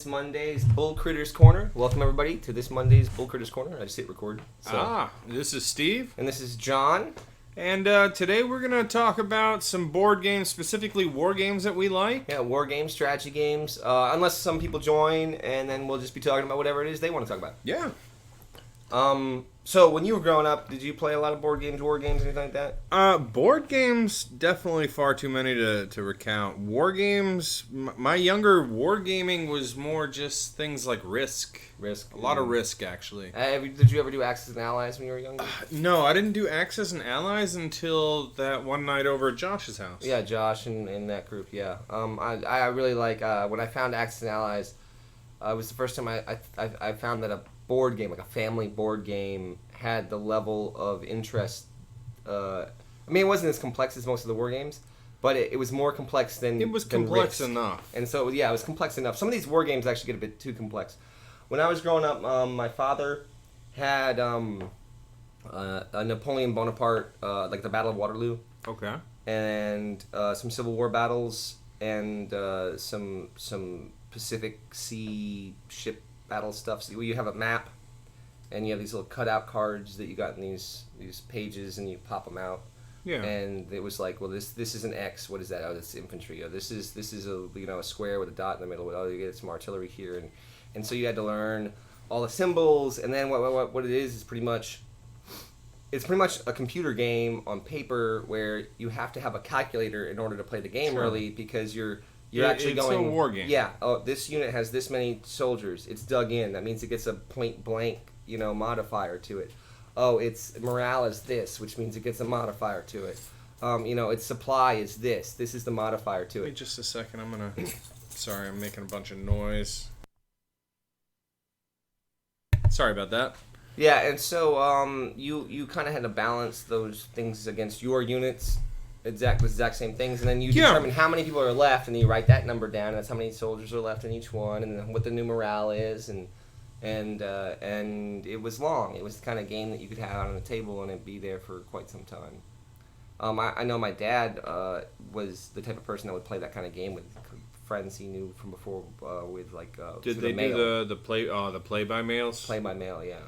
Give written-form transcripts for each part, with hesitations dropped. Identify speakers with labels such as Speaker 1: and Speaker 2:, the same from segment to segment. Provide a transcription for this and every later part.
Speaker 1: Monday's Bullcritter's Corner. Welcome everybody to this Monday's Bullcritter's Corner. I just hit record.
Speaker 2: This is Steve.
Speaker 1: And this is John.
Speaker 2: And today we're going to talk about some board games, specifically war games that we like.
Speaker 1: Yeah, war games, strategy games. Unless some people join, and then we'll just be talking about whatever it is they want to talk about.
Speaker 2: Yeah.
Speaker 1: So when you were growing up, did you play a lot of board games, war games, anything like that?
Speaker 2: Board games, definitely far too many to recount. War games, my younger wargaming was more just things like Risk.
Speaker 1: Risk.
Speaker 2: A lot of Risk, actually.
Speaker 1: Did you ever do Axis and Allies when you were younger?
Speaker 2: No, I didn't do Axis and Allies until that one night over at Josh's house.
Speaker 1: Yeah, Josh and that group, yeah. I really like, when I found Axis and Allies, it was the first time I found that a board game, like a family board game, had the level of interest. I mean, it wasn't as complex as most of the war games, but it was more complex than
Speaker 2: It was
Speaker 1: than
Speaker 2: complex
Speaker 1: Risk.
Speaker 2: enough.
Speaker 1: And so, yeah, it was complex enough. Some of these war games actually get a bit too complex. When I was growing up, my father had a Napoleon Bonaparte, like the Battle of Waterloo,
Speaker 2: Okay.
Speaker 1: and some Civil War battles, and some Pacific Sea ship battle stuff. So you have a map, and you have these little cutout cards that you got in these pages, and you pop them out.
Speaker 2: Yeah.
Speaker 1: And it was like, well, this is an X. What is that? Oh, that's infantry. Oh, this is a a square with a dot in the middle. Oh, you get some artillery here, and so you had to learn all the symbols. And then what it is pretty much. It's pretty much a computer game on paper where you have to have a calculator in order to play the game,
Speaker 2: Sure.
Speaker 1: really, because you're actually
Speaker 2: it's
Speaker 1: going.
Speaker 2: a war game.
Speaker 1: Yeah. Oh, this unit has this many soldiers. It's dug in. That means it gets a point blank, modifier to it. Oh, its morale is this, which means it gets a modifier to it. Its supply is this. This is the modifier to
Speaker 2: Wait
Speaker 1: it.
Speaker 2: just a second. I'm gonna. Sorry, I'm making a bunch of noise. Sorry about that.
Speaker 1: Yeah, and so you kind of had to balance those things against your units, the exact same things, and then you determine how many people are left, and then you write that number down. And that's how many soldiers are left in each one, and then what the new morale is, and it was long. It was the kind of game that you could have out on the table and it'd be there for quite some time. I know my dad was the type of person that would play that kind of game with friends he knew from before, with like
Speaker 2: Did
Speaker 1: through
Speaker 2: they
Speaker 1: the mail.
Speaker 2: do the play by mails?
Speaker 1: Play by mail? Yeah.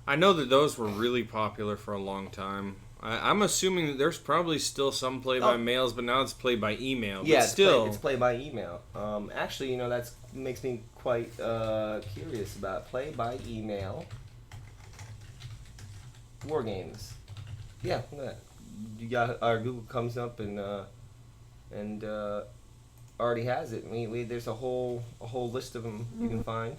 Speaker 2: I know that those were really popular for a long time. I'm assuming that there's probably still some play by mails, but now it's play by email.
Speaker 1: Yeah,
Speaker 2: but
Speaker 1: it's play by email. Actually, that makes me quite curious about play by email war games. Yeah, look at that. You got our Google comes up and already has it. There's a whole list of them you can find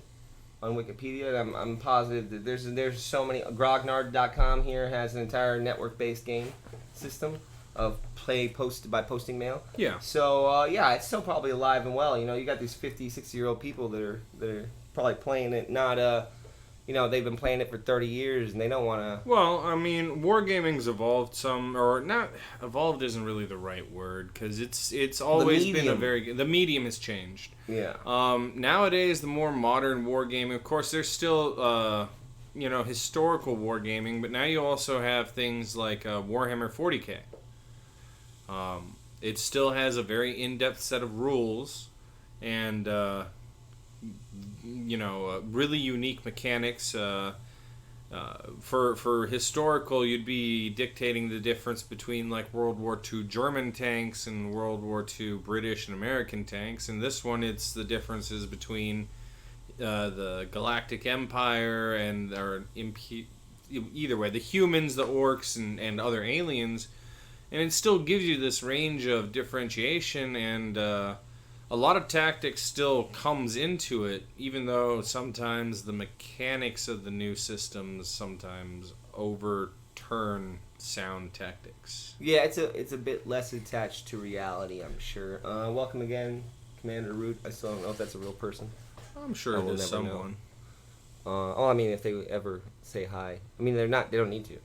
Speaker 1: on Wikipedia. And I'm positive that there's so many. Grognard.com here has an entire network-based game system of play posted by posting mail.
Speaker 2: Yeah.
Speaker 1: So it's still probably alive and well. You got these 50, 60-year-old people that are probably playing it. Not they've been playing it for 30 years and they don't want to.
Speaker 2: Well, I mean, wargaming's evolved some, or not. Evolved isn't really the right word because it's always been the medium has changed.
Speaker 1: Yeah.
Speaker 2: Nowadays, the more modern wargaming, of course, there's still historical wargaming, but now you also have things like Warhammer 40K. It still has a very in-depth set of rules and really unique mechanics. For historical, you'd be dictating the difference between like World War II German tanks and World War II British and American tanks. And this one, it's the differences between the Galactic Empire and either way, the humans, the orcs, and other aliens. And it still gives you this range of differentiation, and a lot of tactics still comes into it, even though sometimes the mechanics of the new systems sometimes overturn sound tactics.
Speaker 1: Yeah, it's a bit less attached to reality, I'm sure. Welcome again, Commander Root. I still don't know if that's a real person.
Speaker 2: I'm sure it is someone.
Speaker 1: I mean, if they ever say hi. I mean, they're not. They don't need to.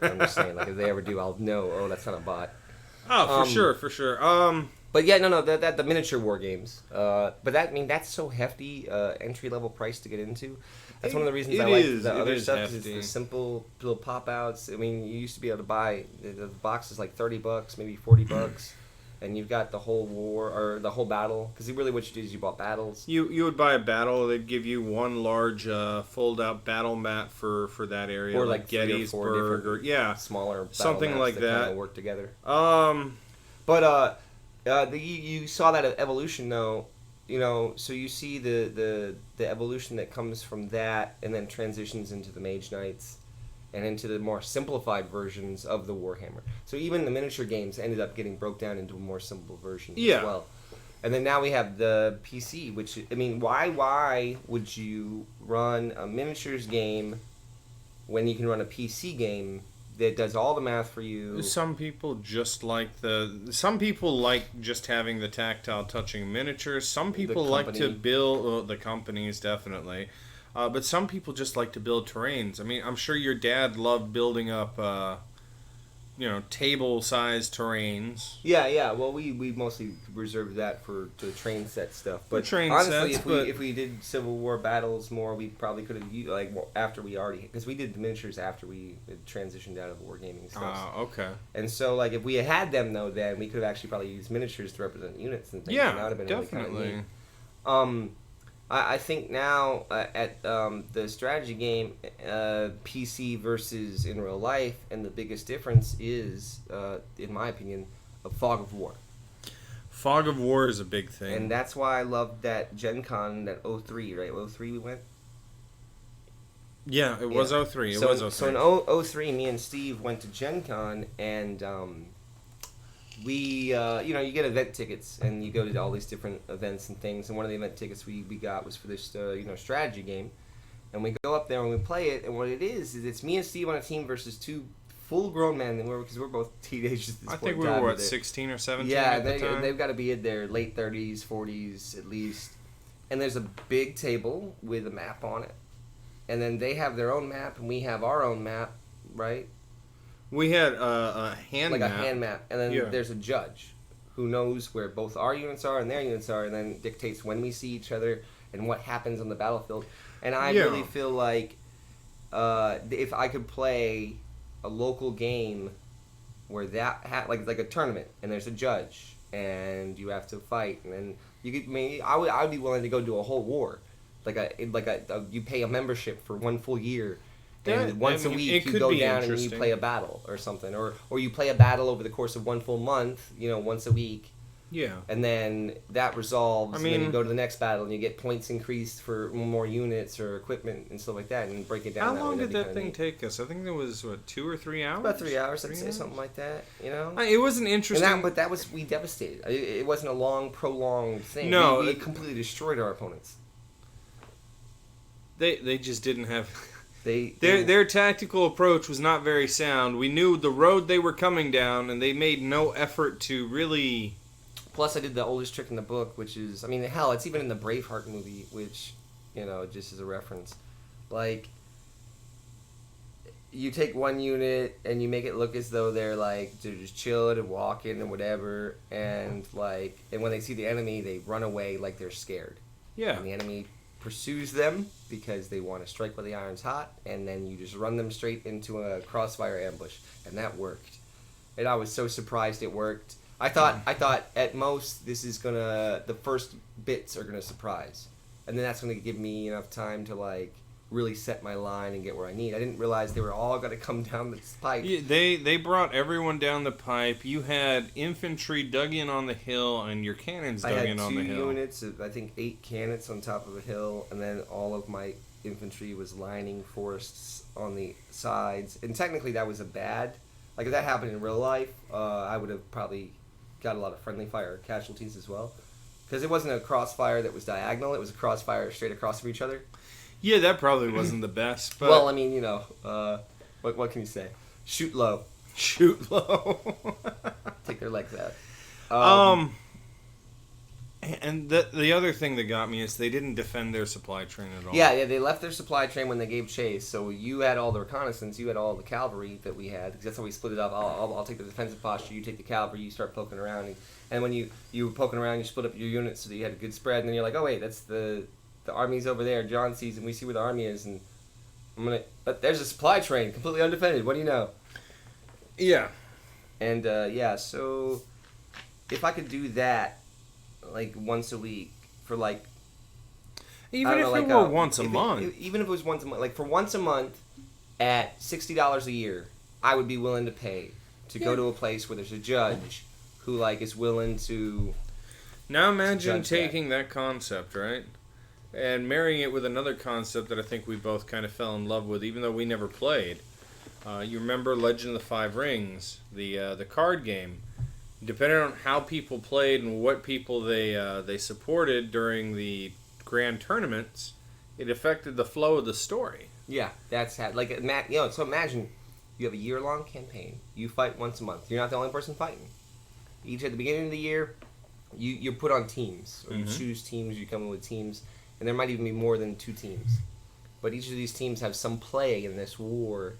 Speaker 1: I'm just saying, like, if they ever do, I'll know. Oh, that's not a bot.
Speaker 2: Oh, for sure.
Speaker 1: But yeah, no, that the miniature war games. But that's so hefty, entry level price to get into. That's one of the reasons I like the other stuff. Because it's the simple little pop outs. I mean, you used to be able to buy the box is like $30, maybe $40. and you've got the whole war or the whole battle. Because really, what you did is you bought battles.
Speaker 2: You would buy a battle. They'd give you one large fold-out battle mat for that area,
Speaker 1: Or like 3 or 4
Speaker 2: Gettysburg, or
Speaker 1: smaller battle
Speaker 2: something
Speaker 1: maps
Speaker 2: like
Speaker 1: that
Speaker 2: that.
Speaker 1: kind of work together.
Speaker 2: But
Speaker 1: You saw that evolution though, so you see the evolution that comes from that, and then transitions into the Mage Knights, and into the more simplified versions of the Warhammer. So even the miniature games ended up getting broke down into a more simple version as well. And then now we have the PC, which, I mean, why would you run a miniatures game when you can run a PC game that does all the math for you?
Speaker 2: Some people just like just having the tactile touching miniatures. Some people like to build the companies, definitely. But some people just like to build terrains. I mean, I'm sure your dad loved building up, table-sized terrains.
Speaker 1: Yeah. Well, we mostly reserved that for the train set stuff. But honestly, if we did Civil War battles more, we probably could have after we already, because we did the miniatures after we had transitioned out of wargaming stuff.
Speaker 2: Okay.
Speaker 1: And so if we had them though, then we could have actually probably used miniatures to represent units and things.
Speaker 2: Yeah,
Speaker 1: and that would have been
Speaker 2: definitely.
Speaker 1: Really kind of neat. I think now at the strategy game, PC versus in real life, and the biggest difference is, in my opinion, a fog of war.
Speaker 2: Fog of war is a big thing.
Speaker 1: And that's why I loved that Gen Con, that 03, right? 03 we went?
Speaker 2: Yeah, it was 03.
Speaker 1: So in 03, me and Steve went to Gen Con, and we, you get event tickets, and you go to all these different events and things. And one of the event tickets we got was for this, strategy game. And we go up there and we play it. And what it is it's me and Steve on a team versus 2 full-grown men. Because we're both teenagers at this point.
Speaker 2: I think we were 16 or 17 at the time?
Speaker 1: They've got to be in their late 30s, 40s at least. And there's a big table with a map on it. And then they have their own map, and we have our own map, right?
Speaker 2: We had a hand map.
Speaker 1: Like a hand map. And then there's a judge who knows where both our units are and their units are, and then dictates when we see each other and what happens on the battlefield. And I really feel like if I could play a local game where that like a tournament, and there's a judge, and you have to fight, and then I would be willing to go do a whole war. You pay a membership for 1 full year. And once a week you go down and you play a battle or something. Or you play a battle over the course of 1 full month, once a week.
Speaker 2: Yeah.
Speaker 1: And then that resolves, and then you go to the next battle and you get points increased for more units or equipment and stuff like that, and break it down.
Speaker 2: How long did that thing take us? I think it was, 2 or 3 hours?
Speaker 1: About 3 hours, I'd say, something like that,
Speaker 2: It was an interesting...
Speaker 1: But that was, we devastated. It wasn't a long, prolonged thing.
Speaker 2: No.
Speaker 1: We completely destroyed our opponents.
Speaker 2: They just didn't have... Their tactical approach was not very sound. We knew the road they were coming down, and they made no effort to really...
Speaker 1: Plus, I did the oldest trick in the book, which is... hell, it's even in the Braveheart movie, which, just as a reference. You take one unit, and you make it look as though they're just chilling and walking and whatever, and when they see the enemy, they run away like they're scared.
Speaker 2: Yeah.
Speaker 1: And the enemy pursues them because they want to strike while the iron's hot, and then you just run them straight into a crossfire ambush, and that worked. And I was so surprised it worked. I thought at most the first bits are gonna surprise, and then that's gonna give me enough time to really set my line and get where I need. I didn't realize they were all gonna come down the pipe.
Speaker 2: Yeah, they brought everyone down the pipe. You had infantry dug in on the hill, and your cannons dug in on the hill.
Speaker 1: I had 2 units of, I think, 8 cannons on top of a hill, and then all of my infantry was lining forests on the sides. And technically that was if that happened in real life, I would have probably got a lot of friendly fire casualties as well. Because it wasn't a crossfire that was diagonal, it was a crossfire straight across from each other.
Speaker 2: Yeah, that probably wasn't the best. But...
Speaker 1: Well, what can you say? Shoot low.
Speaker 2: Shoot low.
Speaker 1: Take their legs out.
Speaker 2: And the other thing that got me is they didn't defend their supply train at all.
Speaker 1: Yeah, they left their supply train when they gave chase. So you had all the reconnaissance, you had all the cavalry that we had. Because that's how we split it up. I'll take the defensive posture, you take the cavalry, you start poking around. And when you were poking around, you split up your units so that you had a good spread. And then you're like, oh wait, that's the army's over there. John sees and we see where the army is. And but there's a supply train, completely undefended. What do you know?
Speaker 2: Yeah.
Speaker 1: And so... if I could do that like once a week for like
Speaker 2: Even if it were once a month.
Speaker 1: Even if it was once a month, like for once a month at $60 a year, I would be willing to pay to go to a place where there's a judge who like is willing to.
Speaker 2: Now imagine taking that concept, right, and marrying it with another concept that I think we both kind of fell in love with, even though we never played. You remember Legend of the Five Rings, the card game. Depending on how people played and what people they supported during the grand tournaments, it affected the flow of the story.
Speaker 1: Yeah, that's how. Like, so imagine you have a year-long campaign. You fight once a month. You're not the only person fighting. Each at the beginning of the year, you put on teams, or you choose teams. You come in with teams, and there might even be more than 2 teams. But each of these teams have some play in this war,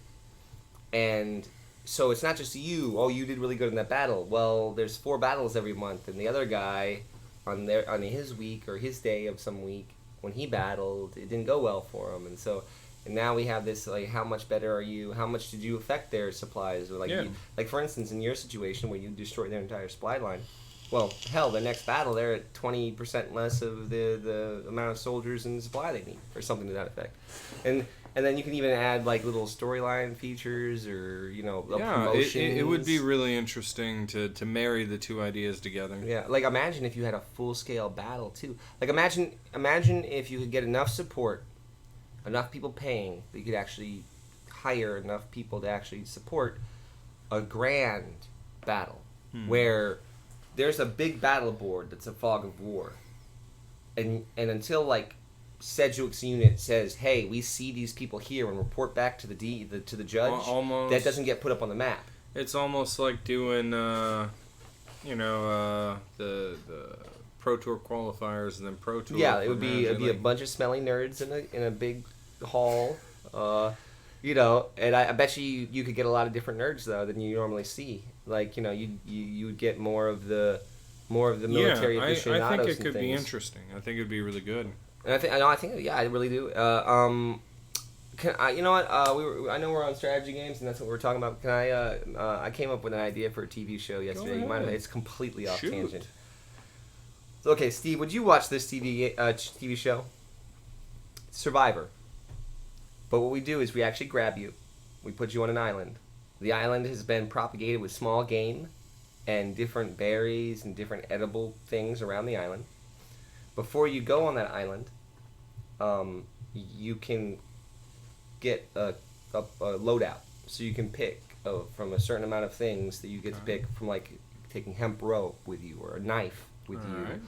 Speaker 1: and so it's not just you. Oh, you did really good in that battle. Well, there's 4 battles every month, and the other guy, on his week or his day of some week when he battled, it didn't go well for him, and now we have this like, how much better are you? How much did you affect their supplies? Or like for instance, in your situation where you destroyed their entire supply line. Well, hell, the next battle they're at 20% less of the amount of soldiers and supply they need, or something to that effect, and then you can even add like little storyline features or promotions.
Speaker 2: It would be really interesting to marry the two ideas together.
Speaker 1: Yeah, like imagine if you had a full scale battle too. Like imagine if you could get enough support, enough people paying that you could actually hire enough people to actually support a grand battle where there's a big battle board that's a fog of war, and until like Sedgwick's unit says, "Hey, we see these people here," and report back to the judge,
Speaker 2: almost,
Speaker 1: that doesn't get put up on the map.
Speaker 2: It's almost like doing, the Pro Tour qualifiers and then Pro Tour.
Speaker 1: Yeah, it would be a bunch of smelly nerds in a big hall, and I bet you could get a lot of different nerds though than you normally see. Like you would get more of the military aficionados.
Speaker 2: I think it could be interesting. I think it'd be really good.
Speaker 1: And I really do. You know what? I know we're on strategy games, and that's what we're talking about. Can I came up with an idea for a TV show yesterday. You might have. It's completely off tangent. So, okay, Steve, would you watch this TV show? Survivor. But what we do is we actually grab you. We put you on an island. The island has been propagated with small game and different berries and different edible things around the island. Before you go on that island, you can get a loadout. So you can pick from a certain amount of things that you get to pick from, like taking hemp rope with you or a knife with you,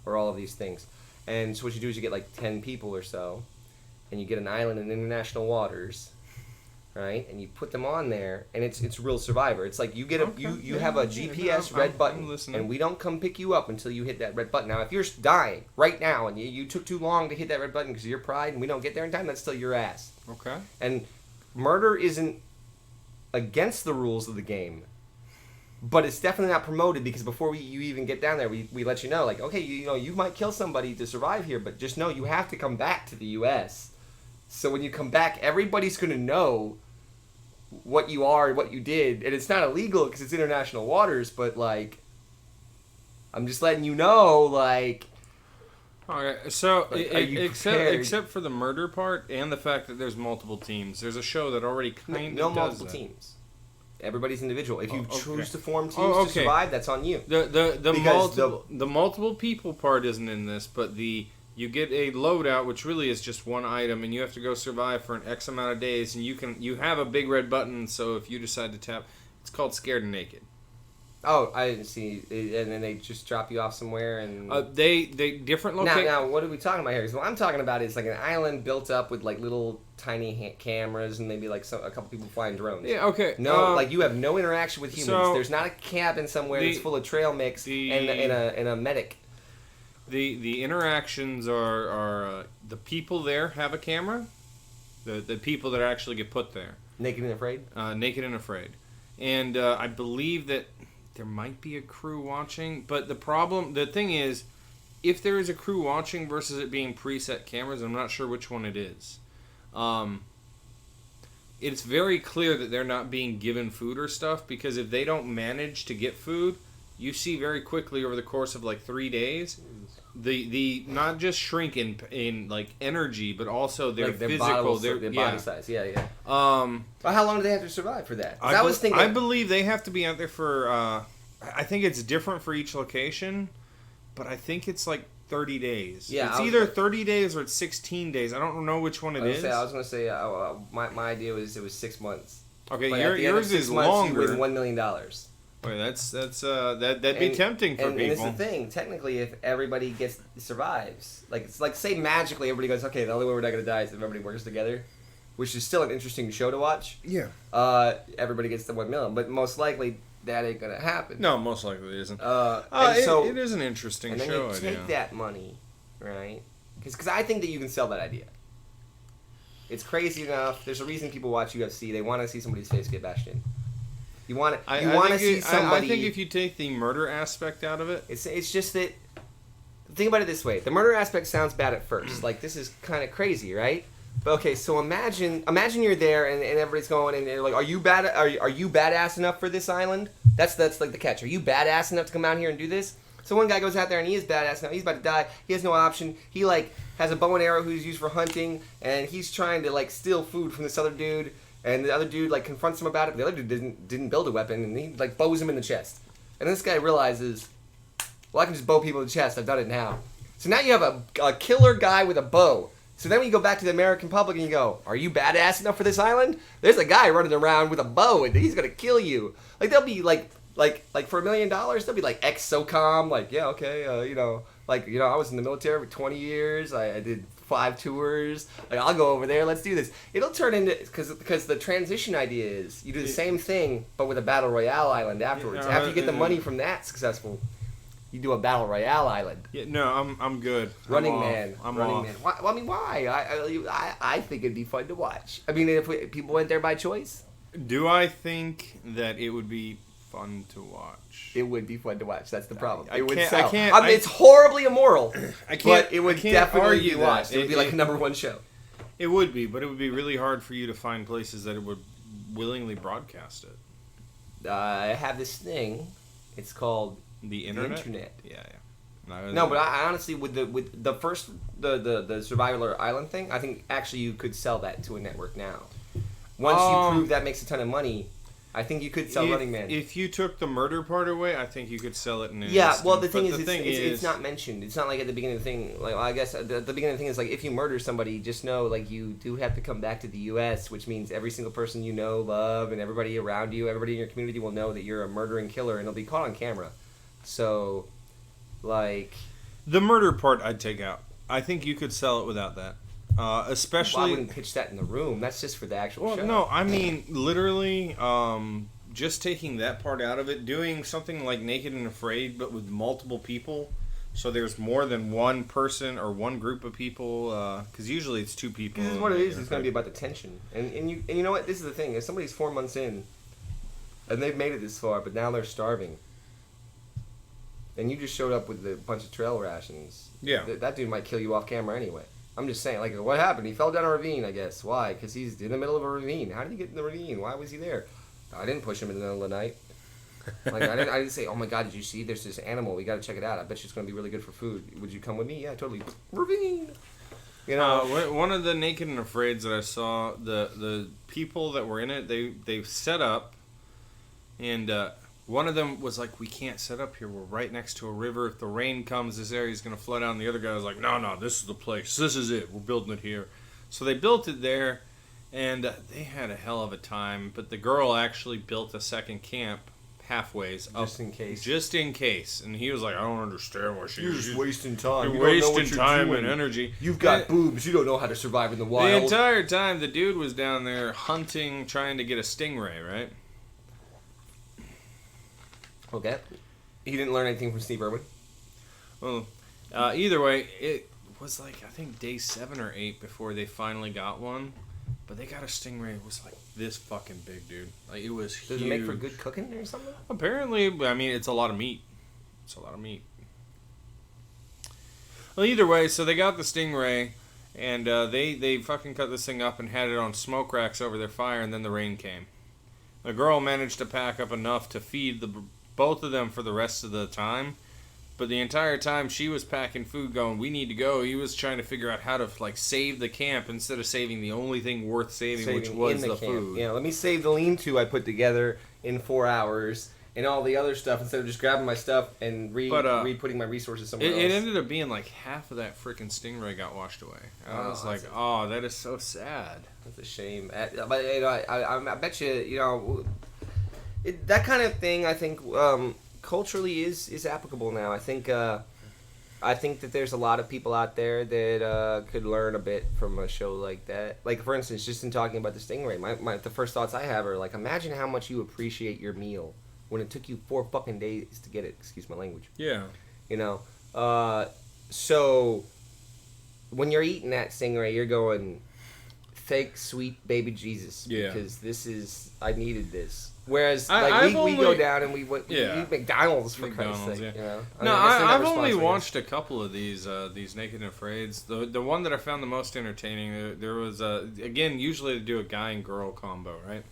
Speaker 1: or all of these things. And so what you do is you get like 10 people or so, and you get an island in international waters, right? And you put them on there, and it's real Survivor. It's like you get you have a GPS red button, and we don't come pick you up until you hit that red button. Now, if you're dying right now and you took too long to hit that red button because of your pride, and we don't get there in time, that's still your ass.
Speaker 2: Okay.
Speaker 1: And murder isn't against the rules of the game, but it's definitely not promoted, because before you even get down there, we let you know, like, okay, you might kill somebody to survive here, but just know you have to come back to the U.S. So when you come back, everybody's going to know what you are and what you did, and it's not illegal because it's international waters, but like, I'm just letting you know, like.
Speaker 2: All right, so
Speaker 1: like,
Speaker 2: except for the murder part and the fact that there's multiple teams, there's a show that already kind of
Speaker 1: no
Speaker 2: does
Speaker 1: multiple
Speaker 2: that.
Speaker 1: teams. Everybody's individual. If you choose to form teams to
Speaker 2: okay.
Speaker 1: survive, that's on you.
Speaker 2: The multiple people part isn't in this, but you get a loadout, which really is just one item, and you have to go survive for an X amount of days, and you have a big red button, so if you decide to tap, it's called Scared and Naked.
Speaker 1: Oh, I didn't see. And then they just drop you off somewhere, and
Speaker 2: they different locations.
Speaker 1: Now, what are we talking about here? Because what I'm talking about is like an island built up with like little tiny cameras and maybe like a couple people flying drones.
Speaker 2: Yeah, okay.
Speaker 1: No, like you have no interaction with humans.
Speaker 2: So
Speaker 1: there's not a cabin somewhere that's full of trail mix and a medic.
Speaker 2: The interactions are the people there have a camera. The people that actually get put there.
Speaker 1: Naked and Afraid?
Speaker 2: Naked and Afraid. And I believe that there might be a crew watching, but the thing is, if there is a crew watching versus it being preset cameras, I'm not sure which one it is. It's very clear that they're not being given food or stuff, because if they don't manage to get food, you see very quickly over the course of like 3 days, the not just shrink in like energy, but also their
Speaker 1: like their
Speaker 2: physical,
Speaker 1: their body size. Yeah, yeah. But how long do they have to survive for that? 'Cause I was thinking,
Speaker 2: I believe they have to be out there for. I think it's different for each location, but I think it's like 30 days.
Speaker 1: Yeah,
Speaker 2: it's either 30 days or it's 16 days. I don't know which one it is.
Speaker 1: I was going to say, my idea was it was 6 months.
Speaker 2: Okay,
Speaker 1: But
Speaker 2: yours is longer.
Speaker 1: You win $1 million.
Speaker 2: Wait, that'd be tempting for people.
Speaker 1: And it's the thing. Technically, if everybody survives, like it's like say magically everybody goes, okay, the only way we're not going to die is if everybody works together, which is still an interesting show to watch.
Speaker 2: Yeah.
Speaker 1: Everybody gets the 1 million, but most likely that ain't going to happen.
Speaker 2: No, most likely it isn't.
Speaker 1: So
Speaker 2: it is an interesting
Speaker 1: and then
Speaker 2: show.
Speaker 1: you take that money, right? Because I think that you can sell that idea. It's crazy enough. There's a reason people watch UFC. They want to see somebody's face get bashed in. You want to see somebody.
Speaker 2: I think if you take the murder aspect out of it,
Speaker 1: it's just that. Think about it this way: the murder aspect sounds bad at first. Like this is kind of crazy, right? But okay, so imagine you're there and everybody's going and they're like, are you badass enough for this island? That's like the catch. Are you badass enough to come out here and do this? So one guy goes out there and he is badass enough. He's about to die. He has no option. He like has a bow and arrow who's used for hunting, and he's trying to like steal food from this other dude. And the other dude like confronts him about it. But the other dude didn't build a weapon, and he like bows him in the chest. And this guy realizes, well, I can just bow people in the chest. I've done it now. So now you have a killer guy with a bow. So then when you go back to the American public and you go, are you badass enough for this island? There's a guy running around with a bow and he's gonna kill you. Like they'll be like for $1 million, they'll be like ex-SOCOM, like yeah, okay, I was in the military for 20 years. I did 5 tours. Like I'll go over there. Let's do this. It'll turn into because the transition idea is you do the same thing but with a battle royale island afterwards. After you get the money from that successful, you do a battle royale island.
Speaker 2: Yeah, no, I'm good.
Speaker 1: Running Man.
Speaker 2: Man.
Speaker 1: Why, well, I mean, why? I think it'd be fun to watch. I mean, if people went there by choice,
Speaker 2: do I think that it would be fun to watch?
Speaker 1: It would be fun to watch. That's the problem.
Speaker 2: I
Speaker 1: it would
Speaker 2: can't-
Speaker 1: sell.
Speaker 2: I can't-
Speaker 1: I mean, it's horribly immoral.
Speaker 2: But
Speaker 1: it would
Speaker 2: I can't
Speaker 1: definitely
Speaker 2: argue
Speaker 1: be watched.
Speaker 2: that.
Speaker 1: It would be like a #1 show.
Speaker 2: It would be, but it would be really hard for you to find places that it would willingly broadcast it.
Speaker 1: I have this thing. It's called
Speaker 2: The internet.
Speaker 1: Yeah.
Speaker 2: No,
Speaker 1: No, but I honestly, with the first the Survivor Island thing, I think actually you could sell that to a network now. Once you prove that makes a ton of money, I think you could sell Running Man.
Speaker 2: If you took the murder part away, I think you could sell it in an
Speaker 1: Yeah,
Speaker 2: instant.
Speaker 1: well, the thing
Speaker 2: But
Speaker 1: is, it's not mentioned. It's not like at the beginning of the thing. Like, well, I guess at the beginning of the thing is like, if you murder somebody, just know like you do have to come back to the U.S., which means every single person you know, love, and everybody around you, everybody in your community will know that you're a murdering killer, and it'll be caught on camera. So, like,
Speaker 2: the murder part, I'd take out. I think you could sell it without that. Especially,
Speaker 1: well, I wouldn't pitch that in the room. That's just for the actual show.
Speaker 2: No, I mean literally. Just taking that part out of it, doing something like Naked and Afraid, but with multiple people, so there's more than one person or one group of people. Because usually it's 2 people.
Speaker 1: This is what it is. It's going to be about the tension, and you know what? This is the thing. If somebody's 4 months in, and they've made it this far, but now they're starving, and you just showed up with a bunch of trail rations.
Speaker 2: Yeah,
Speaker 1: that dude might kill you off camera anyway. I'm just saying, like, what happened? He fell down a ravine, I guess. Why? Because he's in the middle of a ravine. How did he get in the ravine? Why was he there? I didn't push him in the middle of the night. Like I didn't say, oh my god, did you see? There's this animal. We got to check it out. I bet you it's going to be really good for food. Would you come with me? Yeah, totally. Ravine. You know,
Speaker 2: one of the Naked and Afraids that I saw, the people that were in it, they set up, and one of them was like, we can't set up here. We're right next to a river. If the rain comes, this area's going to flood out. And the other guy was like, no, this is the place. This is it. We're building it here. So they built it there. And they had a hell of a time, but the girl actually built a second camp halfways up. Just in case. And he was like, I don't understand why
Speaker 1: you're just wasting time.
Speaker 2: You're wasting time and energy.
Speaker 1: You've got boobs. You don't know how to survive in the wild.
Speaker 2: The entire time, the dude was down there hunting, trying to get a stingray, right?
Speaker 1: Okay. He didn't learn anything from Steve Irwin?
Speaker 2: Well, either way, it was like, I think day 7 or 8 before they finally got one. But they got a stingray. It was like this fucking big, dude. Like it was huge.
Speaker 1: Does it make for good cooking or something?
Speaker 2: Apparently, I mean, it's a lot of meat. Well, either way, so they got the stingray, and they fucking cut this thing up and had it on smoke racks over their fire, and then the rain came. The girl managed to pack up enough to feed both of them for the rest of the time. But the entire time she was packing food going, we need to go, he was trying to figure out how to like save the camp instead of saving the only thing worth saving which was the food.
Speaker 1: Yeah, let me save the lean-to I put together in 4 hours and all the other stuff instead of just grabbing my stuff and re-putting my resources somewhere else.
Speaker 2: It ended up being like half of that freaking stingray got washed away. I was like, oh, that is so sad.
Speaker 1: That's a shame. But you know, I bet you, that kind of thing, I think, culturally is applicable now. I think that there's a lot of people out there that could learn a bit from a show like that. Like, for instance, just in talking about the stingray, the first thoughts I have are like, imagine how much you appreciate your meal when it took you 4 fucking days to get it. Excuse my language.
Speaker 2: Yeah.
Speaker 1: You know, so when you're eating that stingray, you're going, thank sweet baby Jesus, because I needed this. Whereas, we go down and we eat McDonald's for Christ's sake.
Speaker 2: Yeah.
Speaker 1: You know?
Speaker 2: No, I've only watched a couple of these Naked and Afraids. The one that I found the most entertaining, there was again, usually they do a guy and girl combo, right?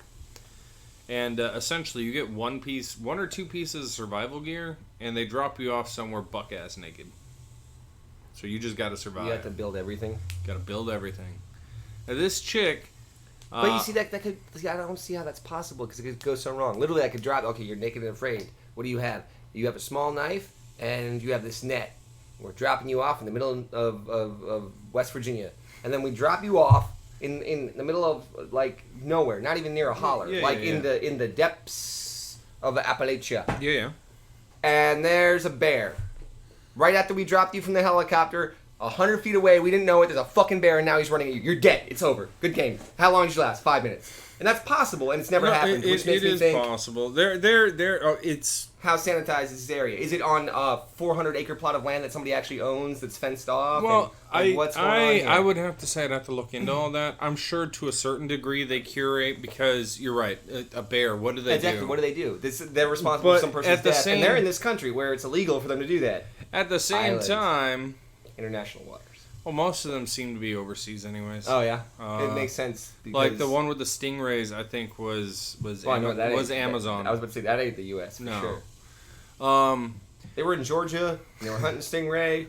Speaker 2: And essentially, you get one or two pieces of survival gear, and they drop you off somewhere buck ass naked. So you just got to survive.
Speaker 1: You have to build everything.
Speaker 2: Got to build everything. Now this chick.
Speaker 1: But you see that could. I don't see how that's possible because it could go so wrong. Literally, I could drop. Okay, you're naked and afraid. What do you have? You have a small knife and you have this net. We're dropping you off in the middle of West Virginia, and then we drop you off in the middle of like nowhere, not even near a holler, in the depths of Appalachia.
Speaker 2: Yeah.
Speaker 1: And there's a bear. Right after we dropped you from the helicopter, 100 feet away, we didn't know it, there's a fucking bear, and now he's running at you. You're dead. It's over. Good game. How long did you last? 5 minutes. And that's possible, and it's never happened, which makes me think...
Speaker 2: It is possible. It's...
Speaker 1: How sanitized is this area? Is it on a 400-acre plot of land that somebody actually owns that's fenced off?
Speaker 2: Well,
Speaker 1: what's going on here?
Speaker 2: I would have to say I'd have to look into all that. I'm sure to a certain degree they curate, because you're right, a bear, what do they do?
Speaker 1: Exactly, what do they do? They're responsible for some person's death, and they're in this country where it's illegal for them to do that.
Speaker 2: At the same time...
Speaker 1: International waters.
Speaker 2: Well, most of them seem to be overseas anyways.
Speaker 1: Oh, yeah? It makes sense.
Speaker 2: Like the one with the stingrays, I think, was Amazon.
Speaker 1: I was about to say, that ain't the U.S. for
Speaker 2: sure.
Speaker 1: They were in Georgia, and they were hunting stingray.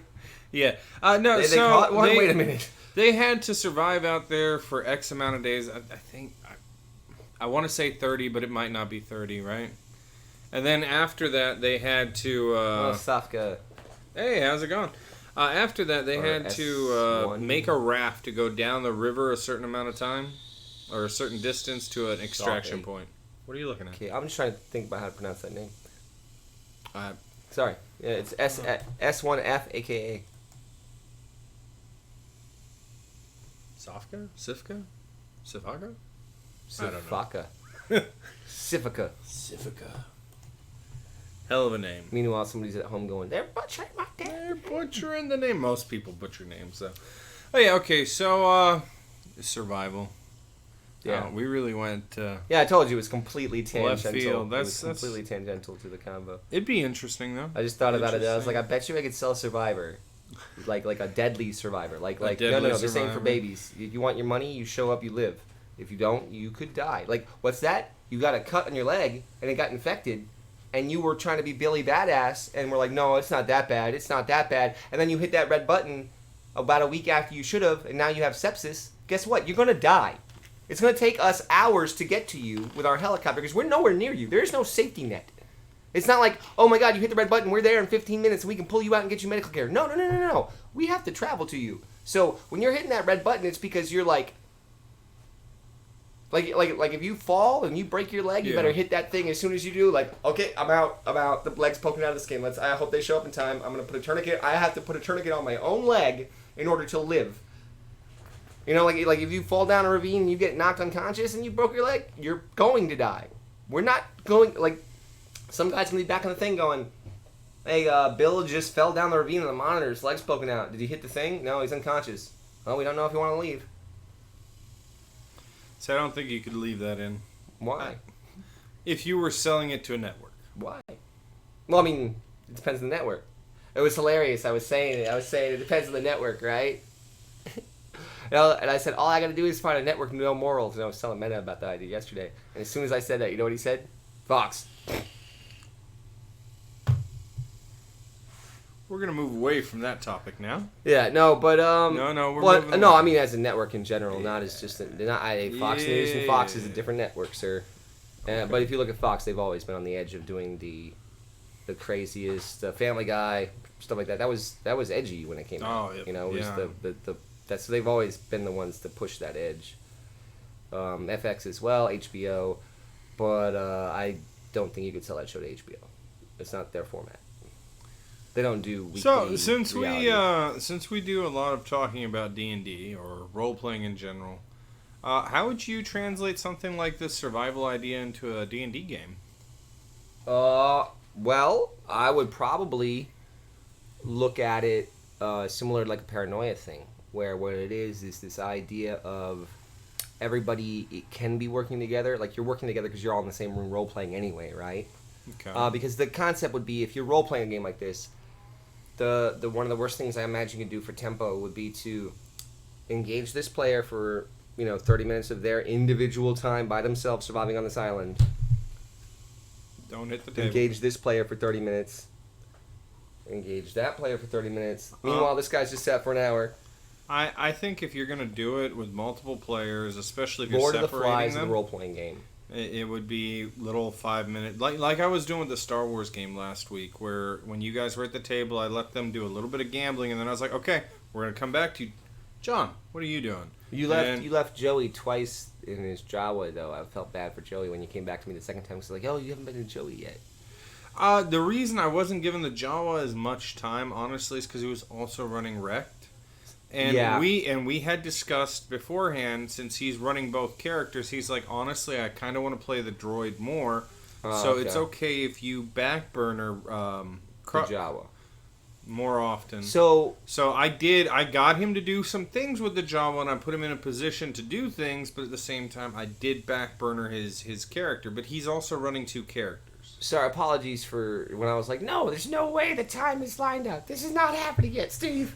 Speaker 2: Yeah. No,
Speaker 1: they caught one? Wait a minute.
Speaker 2: They had to survive out there for X amount of days. I think, I want to say 30, but it might not be 30, right? And then after that, they had to...
Speaker 1: Safka.
Speaker 2: Hey, how's it going? After that, they had to make a raft to go down the river a certain amount of time, or a certain distance to an extraction point. What are you looking at?
Speaker 1: Okay, I'm just trying to think about how to pronounce that name.
Speaker 2: Sorry.
Speaker 1: Yeah, it's S1F, a.k.a.
Speaker 2: Safka? Sifka? Sifaka?
Speaker 1: Sifaka. Sifaka.
Speaker 2: Sifaka. Hell of a name.
Speaker 1: Meanwhile, somebody's at home going, they're butchering my name.
Speaker 2: They're butchering the name. Most people butcher names, though. Oh, yeah, okay, so, survival.
Speaker 1: Yeah.
Speaker 2: We really went...
Speaker 1: yeah, I told you it was completely tangential.
Speaker 2: Left field.
Speaker 1: It was completely tangential to the combo.
Speaker 2: It'd be interesting, though.
Speaker 1: I just thought about it. I was like, I bet you I could sell Survivor. Like a deadly Survivor. No, they're saying for babies. You want your money, you show up, you live. If you don't, you could die. Like, what's that? You got a cut on your leg, and it got infected. And you were trying to be Billy Badass, and we're like, no, it's not that bad. It's not that bad. And then you hit that red button about a week after you should have, and now you have sepsis. Guess what? You're going to die. It's going to take us hours to get to you with our helicopter because we're nowhere near you. There is no safety net. It's not like, oh my God, you hit the red button. We're there in 15 minutes, and we can pull you out and get you medical care. No. We have to travel to you. So when you're hitting that red button, it's because you're like if you fall and you break your leg, you better hit that thing as soon as you do. Like, okay, I'm out. The leg's poking out of the skin. I hope they show up in time. I'm gonna put a tourniquet. I have to put a tourniquet on my own leg in order to live. You know, like if you fall down a ravine and you get knocked unconscious and you broke your leg, you're going to die. We're not going like some guy's gonna be back on the thing going, hey, Bill just fell down the ravine on the monitor. His leg's poking out. Did he hit the thing? No, he's unconscious. Well, we don't know if you want to leave.
Speaker 2: So I don't think you could leave that in.
Speaker 1: Why?
Speaker 2: If you were selling it to a network.
Speaker 1: Why? Well, I mean, it depends on the network. It was hilarious. I was saying it depends on the network, right? And I said, all I got to do is find a network with no morals. And I was telling Mena about that idea yesterday. And as soon as I said that, you know what he said? Fox.
Speaker 2: we're gonna move away from that topic now.
Speaker 1: Yeah, no, but
Speaker 2: No, we're
Speaker 1: well,
Speaker 2: moving
Speaker 1: no,
Speaker 2: away.
Speaker 1: I mean as a network in general, not as just Fox News and Fox is a different network, sir.
Speaker 2: Okay.
Speaker 1: But if you look at Fox, they've always been on the edge of doing the craziest Family Guy stuff like that. That was edgy when it came out.
Speaker 2: Yeah,
Speaker 1: You know, it was that's they've always been the ones to push that edge. FX as well, HBO, but I don't think you could sell that show to HBO. It's not their format. They don't do weekly
Speaker 2: So since
Speaker 1: reality.
Speaker 2: we do a lot of talking about D&D or role playing in general, how would you translate something like this survival idea into a D&D game?
Speaker 1: Well, I would probably look at it similar to like a paranoia thing, where what it is this idea of everybody it can be working together. Like you're working together because you're all in the same room role playing anyway, right?
Speaker 2: Okay.
Speaker 1: Because the concept would be if you're role playing a game like this, the one of the worst things I imagine you could do for tempo would be to engage this player for 30 minutes of their individual time by themselves surviving on this island.
Speaker 2: Don't hit the table.
Speaker 1: Engage this player for 30 minutes. Engage that player for 30 minutes. Meanwhile, this guy's just sat for an hour.
Speaker 2: I think if you're gonna do it with multiple players, especially if you're
Speaker 1: Lord of the
Speaker 2: separating
Speaker 1: Flies is
Speaker 2: them,
Speaker 1: the role-playing game.
Speaker 2: it would be little 5-minute, like I was doing with the Star Wars game last week, where when you guys were at the table, I let them do a little bit of gambling, and then I was like, okay, we're gonna come back to you, John. What are you doing?
Speaker 1: You left Joey twice in his Jawa, though. I felt bad for Joey when you came back to me the second time. Because like, oh, you haven't been to Joey yet.
Speaker 2: The reason I wasn't giving the Jawa as much time, honestly, is because he was also running Wrecked. And
Speaker 1: Yeah.
Speaker 2: we had discussed beforehand, since he's running both characters, he's like, honestly, I kind of want to play the droid more. So
Speaker 1: Okay.
Speaker 2: it's okay if you backburner
Speaker 1: The Jawa.
Speaker 2: more often.
Speaker 1: So
Speaker 2: I got him to do some things with the Jawa, and I put him in a position to do things, but at the same time, I did backburner his character. But he's also running two characters.
Speaker 1: sorry, apologies for when I was like, no, there's no way the time is lined up. This is not happening yet, Steve.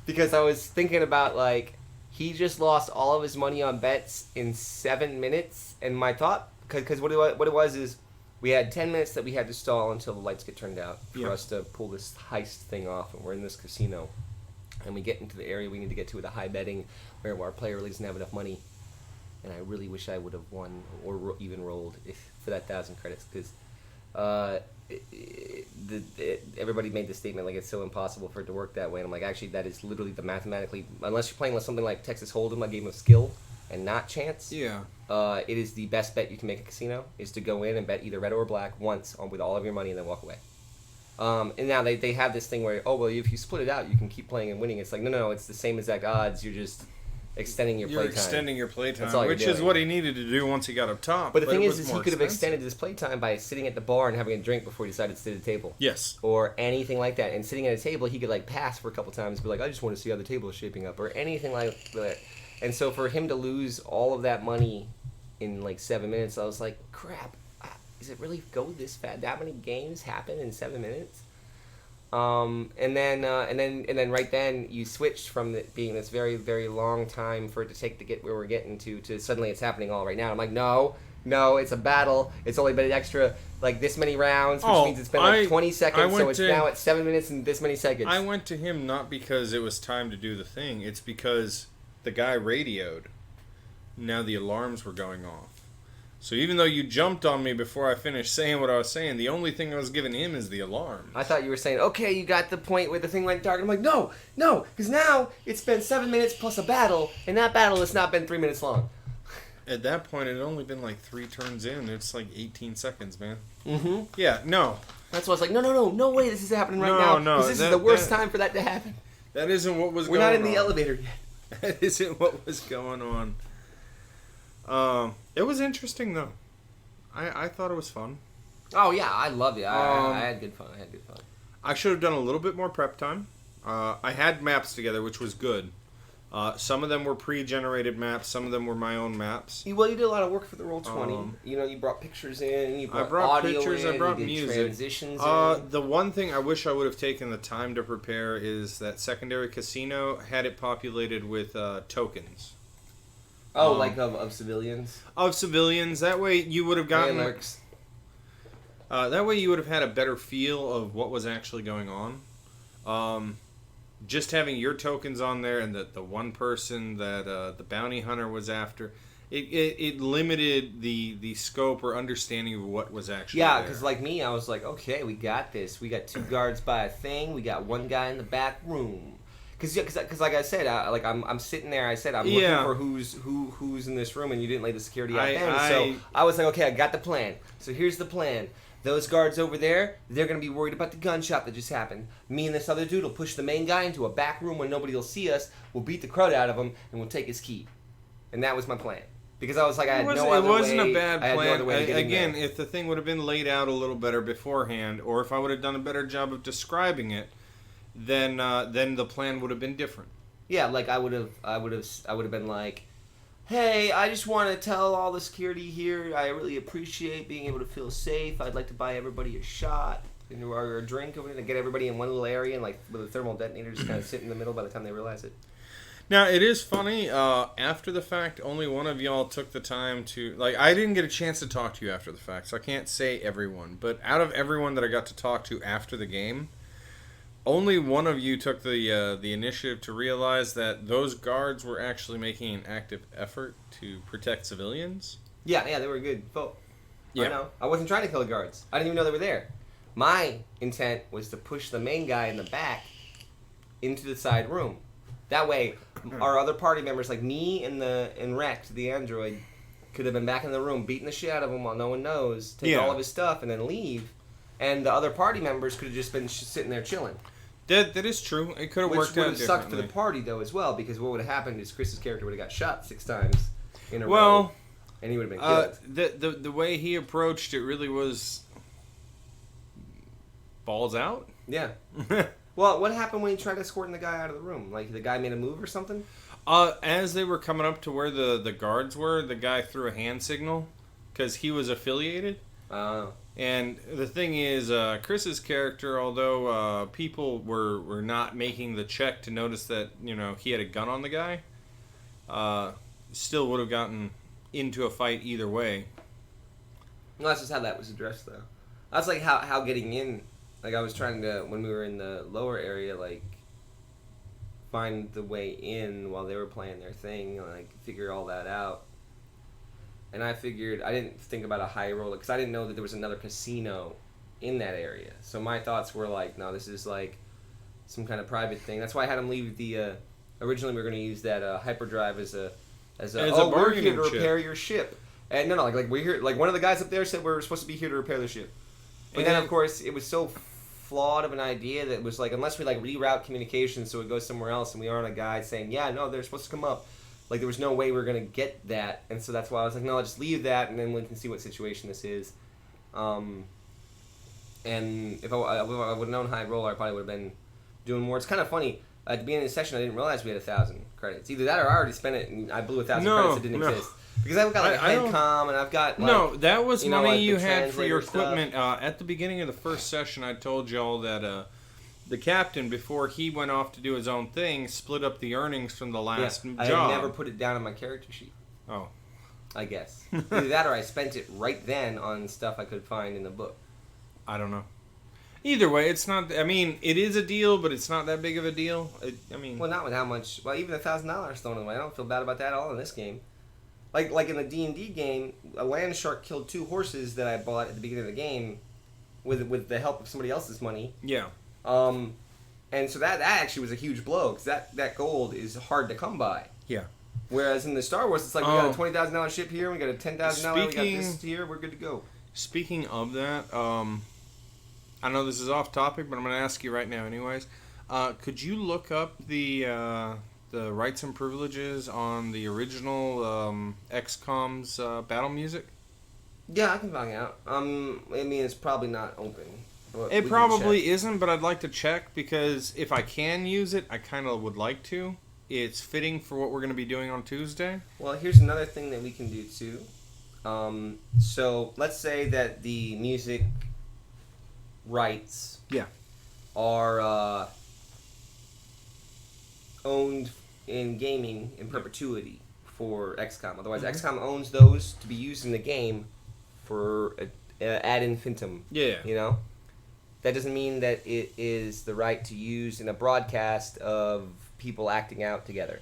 Speaker 1: Because I was thinking about, like, he just lost all of his money on bets in 7 minutes. And my thought, because what it was is we had 10 minutes that we had to stall until the lights get turned out for us to pull this heist thing off. And we're in this casino. And we get into the area we need to get to with a high betting where our player really doesn't have enough money. And I really wish I would have won or even rolled for that 1,000 credits. Because everybody made the statement like it's so impossible for it to work that way, and I'm like, actually, that is literally the mathematically, unless you're playing with something like Texas Hold'em, a game of skill and not chance.
Speaker 2: Yeah.
Speaker 1: It is the best bet you can make at a casino is to go in and bet either red or black once with all of your money and then walk away. And now they have this thing where, oh well, if you split it out, you can keep playing and winning. It's like no, it's the same exact odds. You're just extending your
Speaker 2: You're
Speaker 1: playtime.
Speaker 2: extending your playtime,
Speaker 1: all you're
Speaker 2: which is
Speaker 1: doing.
Speaker 2: what he needed to do once he got up top.
Speaker 1: But the thing
Speaker 2: it
Speaker 1: is
Speaker 2: was
Speaker 1: he
Speaker 2: more
Speaker 1: could have
Speaker 2: expensive.
Speaker 1: extended his playtime by sitting at the bar and having a drink before he decided to sit at the table.
Speaker 2: Yes.
Speaker 1: Or anything like that. And sitting at a table, he could like pass for a couple times and be like, I just want to see how the table is shaping up. Or anything like that. And so for him to lose all of that money in like 7 minutes, I was like, crap, does it really go this fast? That many games happen in 7 minutes? And then right then you switched from it being this very, very long time for it to take to get where we're getting to suddenly it's happening all right now. I'm like, no, it's a battle. It's only been an extra like this many rounds, which means it's been like 20 seconds. So it's now at 7 minutes and this many seconds.
Speaker 2: I went to him not because it was time to do the thing. It's because the guy radioed. Now the alarms were going off. So even though you jumped on me before I finished saying what I was saying, the only thing I was giving him is the alarm.
Speaker 1: I thought you were saying, okay, you got the point where the thing went dark. I'm like, no, because now it's been 7 minutes plus a battle, and that battle has not been 3 minutes long.
Speaker 2: At that point, it had only been like 3 turns in. It's like 18 seconds, man.
Speaker 1: Mm-hmm.
Speaker 2: Yeah, no.
Speaker 1: That's why I was like, no way this is happening right now.
Speaker 2: No,
Speaker 1: because this is the worst time for that to happen.
Speaker 2: That isn't what was
Speaker 1: We're
Speaker 2: going on.
Speaker 1: not in the elevator yet.
Speaker 2: That isn't what was going on. It was interesting, though. I thought it was fun.
Speaker 1: Oh, yeah, I loved it. I had good fun.
Speaker 2: I should have done a little bit more prep time. I had maps together, which was good. Some of them were pre-generated maps. Some of them were my own maps.
Speaker 1: Well, you did a lot of work for the Roll20. You brought pictures in. You
Speaker 2: I
Speaker 1: brought
Speaker 2: brought
Speaker 1: audio
Speaker 2: pictures.
Speaker 1: in.
Speaker 2: I brought
Speaker 1: you did
Speaker 2: music.
Speaker 1: Transitions in.
Speaker 2: The one thing I wish I would have taken the time to prepare is that secondary casino had it populated with tokens.
Speaker 1: Oh, like of civilians?
Speaker 2: Of civilians. That way you would have gotten... that way you would have had a better feel of what was actually going on. Just having your tokens on there and the one person that the bounty hunter was after, it limited the scope or understanding of what was actually
Speaker 1: Yeah,
Speaker 2: there.
Speaker 1: because like me, I was like, okay, we got this. We got 2 guards by a thing. We got 1 guy in the back room. Because like I said, I'm sitting there. I said I'm looking for who's in this room, and you didn't lay the security out then. So I was like, okay, I got the plan. So here's the plan. Those guards over there, they're gonna be worried about the gunshot that just happened. Me and this other dude will push the main guy into a back room where nobody will see us. We'll beat the crud out of him, and we'll take his key. And that was my plan. Because I was like, I had no other way.
Speaker 2: It wasn't a bad plan.
Speaker 1: Again,
Speaker 2: if the thing would have been laid out a little better beforehand, or if I would have done a better job of describing it, then the plan would have been different.
Speaker 1: Yeah, like I would have been like, hey, I just want to tell all the security here, I really appreciate being able to feel safe. I'd like to buy everybody a shot or a drink over there to get everybody in one little area and like with a thermal detonator just kind of sit in the middle by the time they realize it.
Speaker 2: Now, it is funny, after the fact, only one of y'all took the time to... Like, I didn't get a chance to talk to you after the fact, so I can't say everyone. But out of everyone that I got to talk to after the game, only one of you took the initiative to realize that those guards were actually making an active effort to protect civilians.
Speaker 1: Yeah, they were good folk.
Speaker 2: Yeah.
Speaker 1: I know. I wasn't trying to kill the guards. I didn't even know they were there. My intent was to push the main guy in the back into the side room. That way, our other party members, like me and Rex, the android, could have been back in the room beating the shit out of him while no one knows, take all of his stuff, and then leave. And the other party members could have just been sitting there chilling.
Speaker 2: That is true. It could have worked out differently. Which would have sucked
Speaker 1: for the party, though, as well, because what would have happened is Chris's character would have got shot 6 times in a row, and he would have been
Speaker 2: killed. The way he approached it really was balls out.
Speaker 1: Yeah. Well, what happened when he tried escorting the guy out of the room? Like, the guy made a move or something?
Speaker 2: As they were coming up to where the guards were, the guy threw a hand signal because he was affiliated.
Speaker 1: Oh.
Speaker 2: And the thing is, Chris's character, although people were not making the check to notice that, he had a gun on the guy, still would have gotten into a fight either way.
Speaker 1: No, that's just how that was addressed, though. That's like how getting in... Like, I was trying to, when we were in the lower area, like, find the way in while they were playing their thing, and, like, figure all that out. And I figured, I didn't think about a high roller, because I didn't know that there was another casino in that area. So my thoughts were like, no, this is, like, some kind of private thing. That's why I had him leave the, originally we were going to use that hyperdrive as a we're here to repair your ship. And no, like, we're here, like, one of the guys up there said we're supposed to be here to repair the ship. But then, of course, it was so flawed of an idea that was like, unless we like reroute communications so it goes somewhere else, and we aren't a guy saying, yeah, no, they're supposed to come up. Like, there was no way we were going to get that. And so that's why I was like, no, I'll just leave that, and then we can see what situation this is. And if I would have known high roller, I probably would have been doing more. It's kind of funny. At the beginning of the session, I didn't realize we had 1,000 credits. Either that or I already spent it, and I blew 1,000 credits that didn't exist. Because I've got like headcom, and I've got like,
Speaker 2: no, that was money
Speaker 1: like
Speaker 2: you had for your
Speaker 1: stuff.
Speaker 2: equipment. At the beginning of the first session, I told y'all that the captain, before he went off to do his own thing, split up the earnings from the last job.
Speaker 1: I had never put it down on my character sheet.
Speaker 2: Oh,
Speaker 1: I guess either that or I spent it right then on stuff I could find in the book.
Speaker 2: I don't know. Either way, it's not. I mean, it is a deal, but it's not that big of a deal.
Speaker 1: Well, not with how much. Well, even $1,000 thrown away. I don't feel bad about that at all in this game. Like in the D&D game, a land shark killed 2 horses that I bought at the beginning of the game with the help of somebody else's money.
Speaker 2: Yeah.
Speaker 1: And so that actually was a huge blow, because that gold is hard to come by.
Speaker 2: Yeah.
Speaker 1: Whereas in the Star Wars, it's like, we got a $20,000 ship here, we got a $10,000, we got this here, we're good to go.
Speaker 2: Speaking of that, I know this is off topic, but I'm going to ask you right now anyways. Could you look up the rights and privileges on the original XCOM's battle music?
Speaker 1: Yeah, I can find out. I mean, it's probably not open. But
Speaker 2: it probably isn't, but I'd like to check, because if I can use it, I kind of would like to. It's fitting for what we're going to be doing on Tuesday.
Speaker 1: Well, here's another thing that we can do, too. So, let's say that the music rights are owned in gaming in perpetuity for XCOM. Otherwise, XCOM owns those to be used in the game for ad infinitum.
Speaker 2: Yeah.
Speaker 1: You know? That doesn't mean that it is the right to use in a broadcast of people acting out together.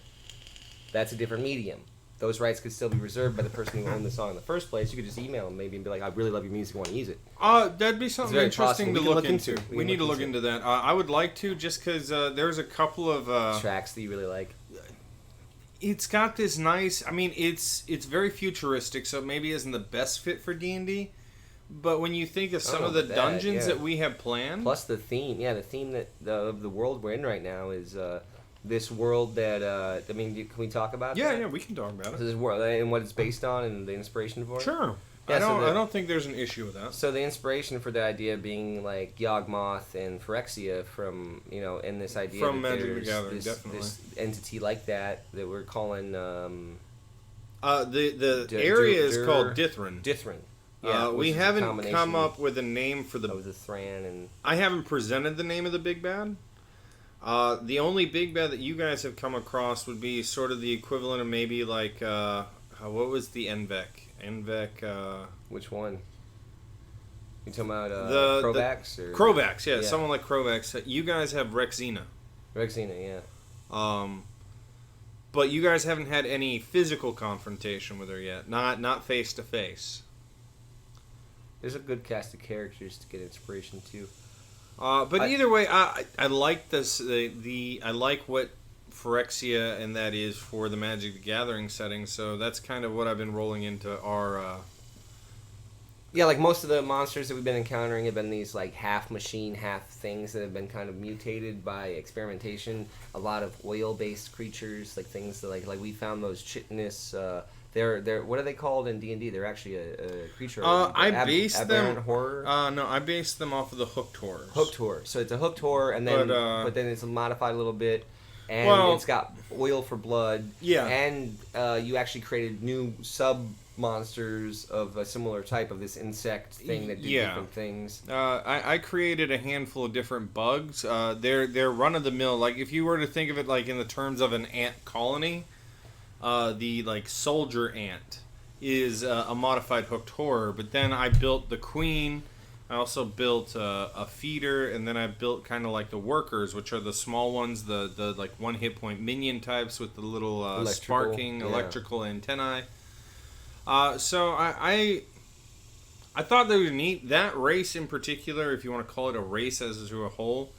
Speaker 1: That's a different medium. Those rights could still be reserved by the person who owned the song in the first place. You could just email them maybe and be like, I really love your music, I want to use it.
Speaker 2: That'd be something interesting to look into. We need to look into that. I would like to, just because there's a couple of...
Speaker 1: tracks that you really like.
Speaker 2: It's got this nice... I mean, it's very futuristic, so it maybe isn't the best fit for D&D. But when you think of some of the dungeons that we have planned...
Speaker 1: Plus the theme. Yeah, the theme of the world we're in right now is... this world that I mean, can we talk about?
Speaker 2: Yeah, we can talk about it.
Speaker 1: This world and what it's based on and the inspiration for it.
Speaker 2: Sure.
Speaker 1: Yeah,
Speaker 2: I don't think there's an issue with that.
Speaker 1: So the inspiration for the idea being like Yawgmoth and Phyrexia from and this idea
Speaker 2: from
Speaker 1: that
Speaker 2: Magic the Gathering, definitely
Speaker 1: this entity like that we're calling
Speaker 2: the area is called Dithrin.
Speaker 1: Dithrin. Yeah,
Speaker 2: we haven't come up with a name for the
Speaker 1: Thran and
Speaker 2: I haven't presented the name of the big bad. The only big bad that you guys have come across would be sort of the equivalent of maybe like what was the Envec?
Speaker 1: Which one? You talking about
Speaker 2: Krovax? Krovax, yeah, someone like Krovax. You guys have Rexina.
Speaker 1: Rexina, yeah.
Speaker 2: But you guys haven't had any physical confrontation with her yet. Not face to face.
Speaker 1: There's a good cast of characters to get inspiration too.
Speaker 2: But either way, I like this. I like what Phyrexia and that is for the Magic the Gathering setting. So that's kind of what I've been rolling into our.
Speaker 1: Yeah, like most of the monsters that we've been encountering have been these like half machine, half things that have been kind of mutated by experimentation. A lot of oil-based creatures, like things that like we found those chitinous. They're what are they called in D&D? They're actually a creature.
Speaker 2: I based them.
Speaker 1: Horror.
Speaker 2: No, I based them off of the hooked horrors.
Speaker 1: Hooked horror. So it's a hooked horror, and then but then it's modified a little bit, and it's got oil for blood.
Speaker 2: Yeah.
Speaker 1: And you actually created new sub monsters of a similar type of this insect thing that do different things.
Speaker 2: I created a handful of different bugs. They're run of the mill. Like if you were to think of it like in the terms of an ant colony. The like soldier ant is a modified hooked horror, but then I built the queen. I also built a feeder, and then I built kind of like the workers, which are the small ones, the like 1 hit point minion types with the little sparking electrical antennae. So I thought they were neat. That race in particular, if you want to call it a race as a whole,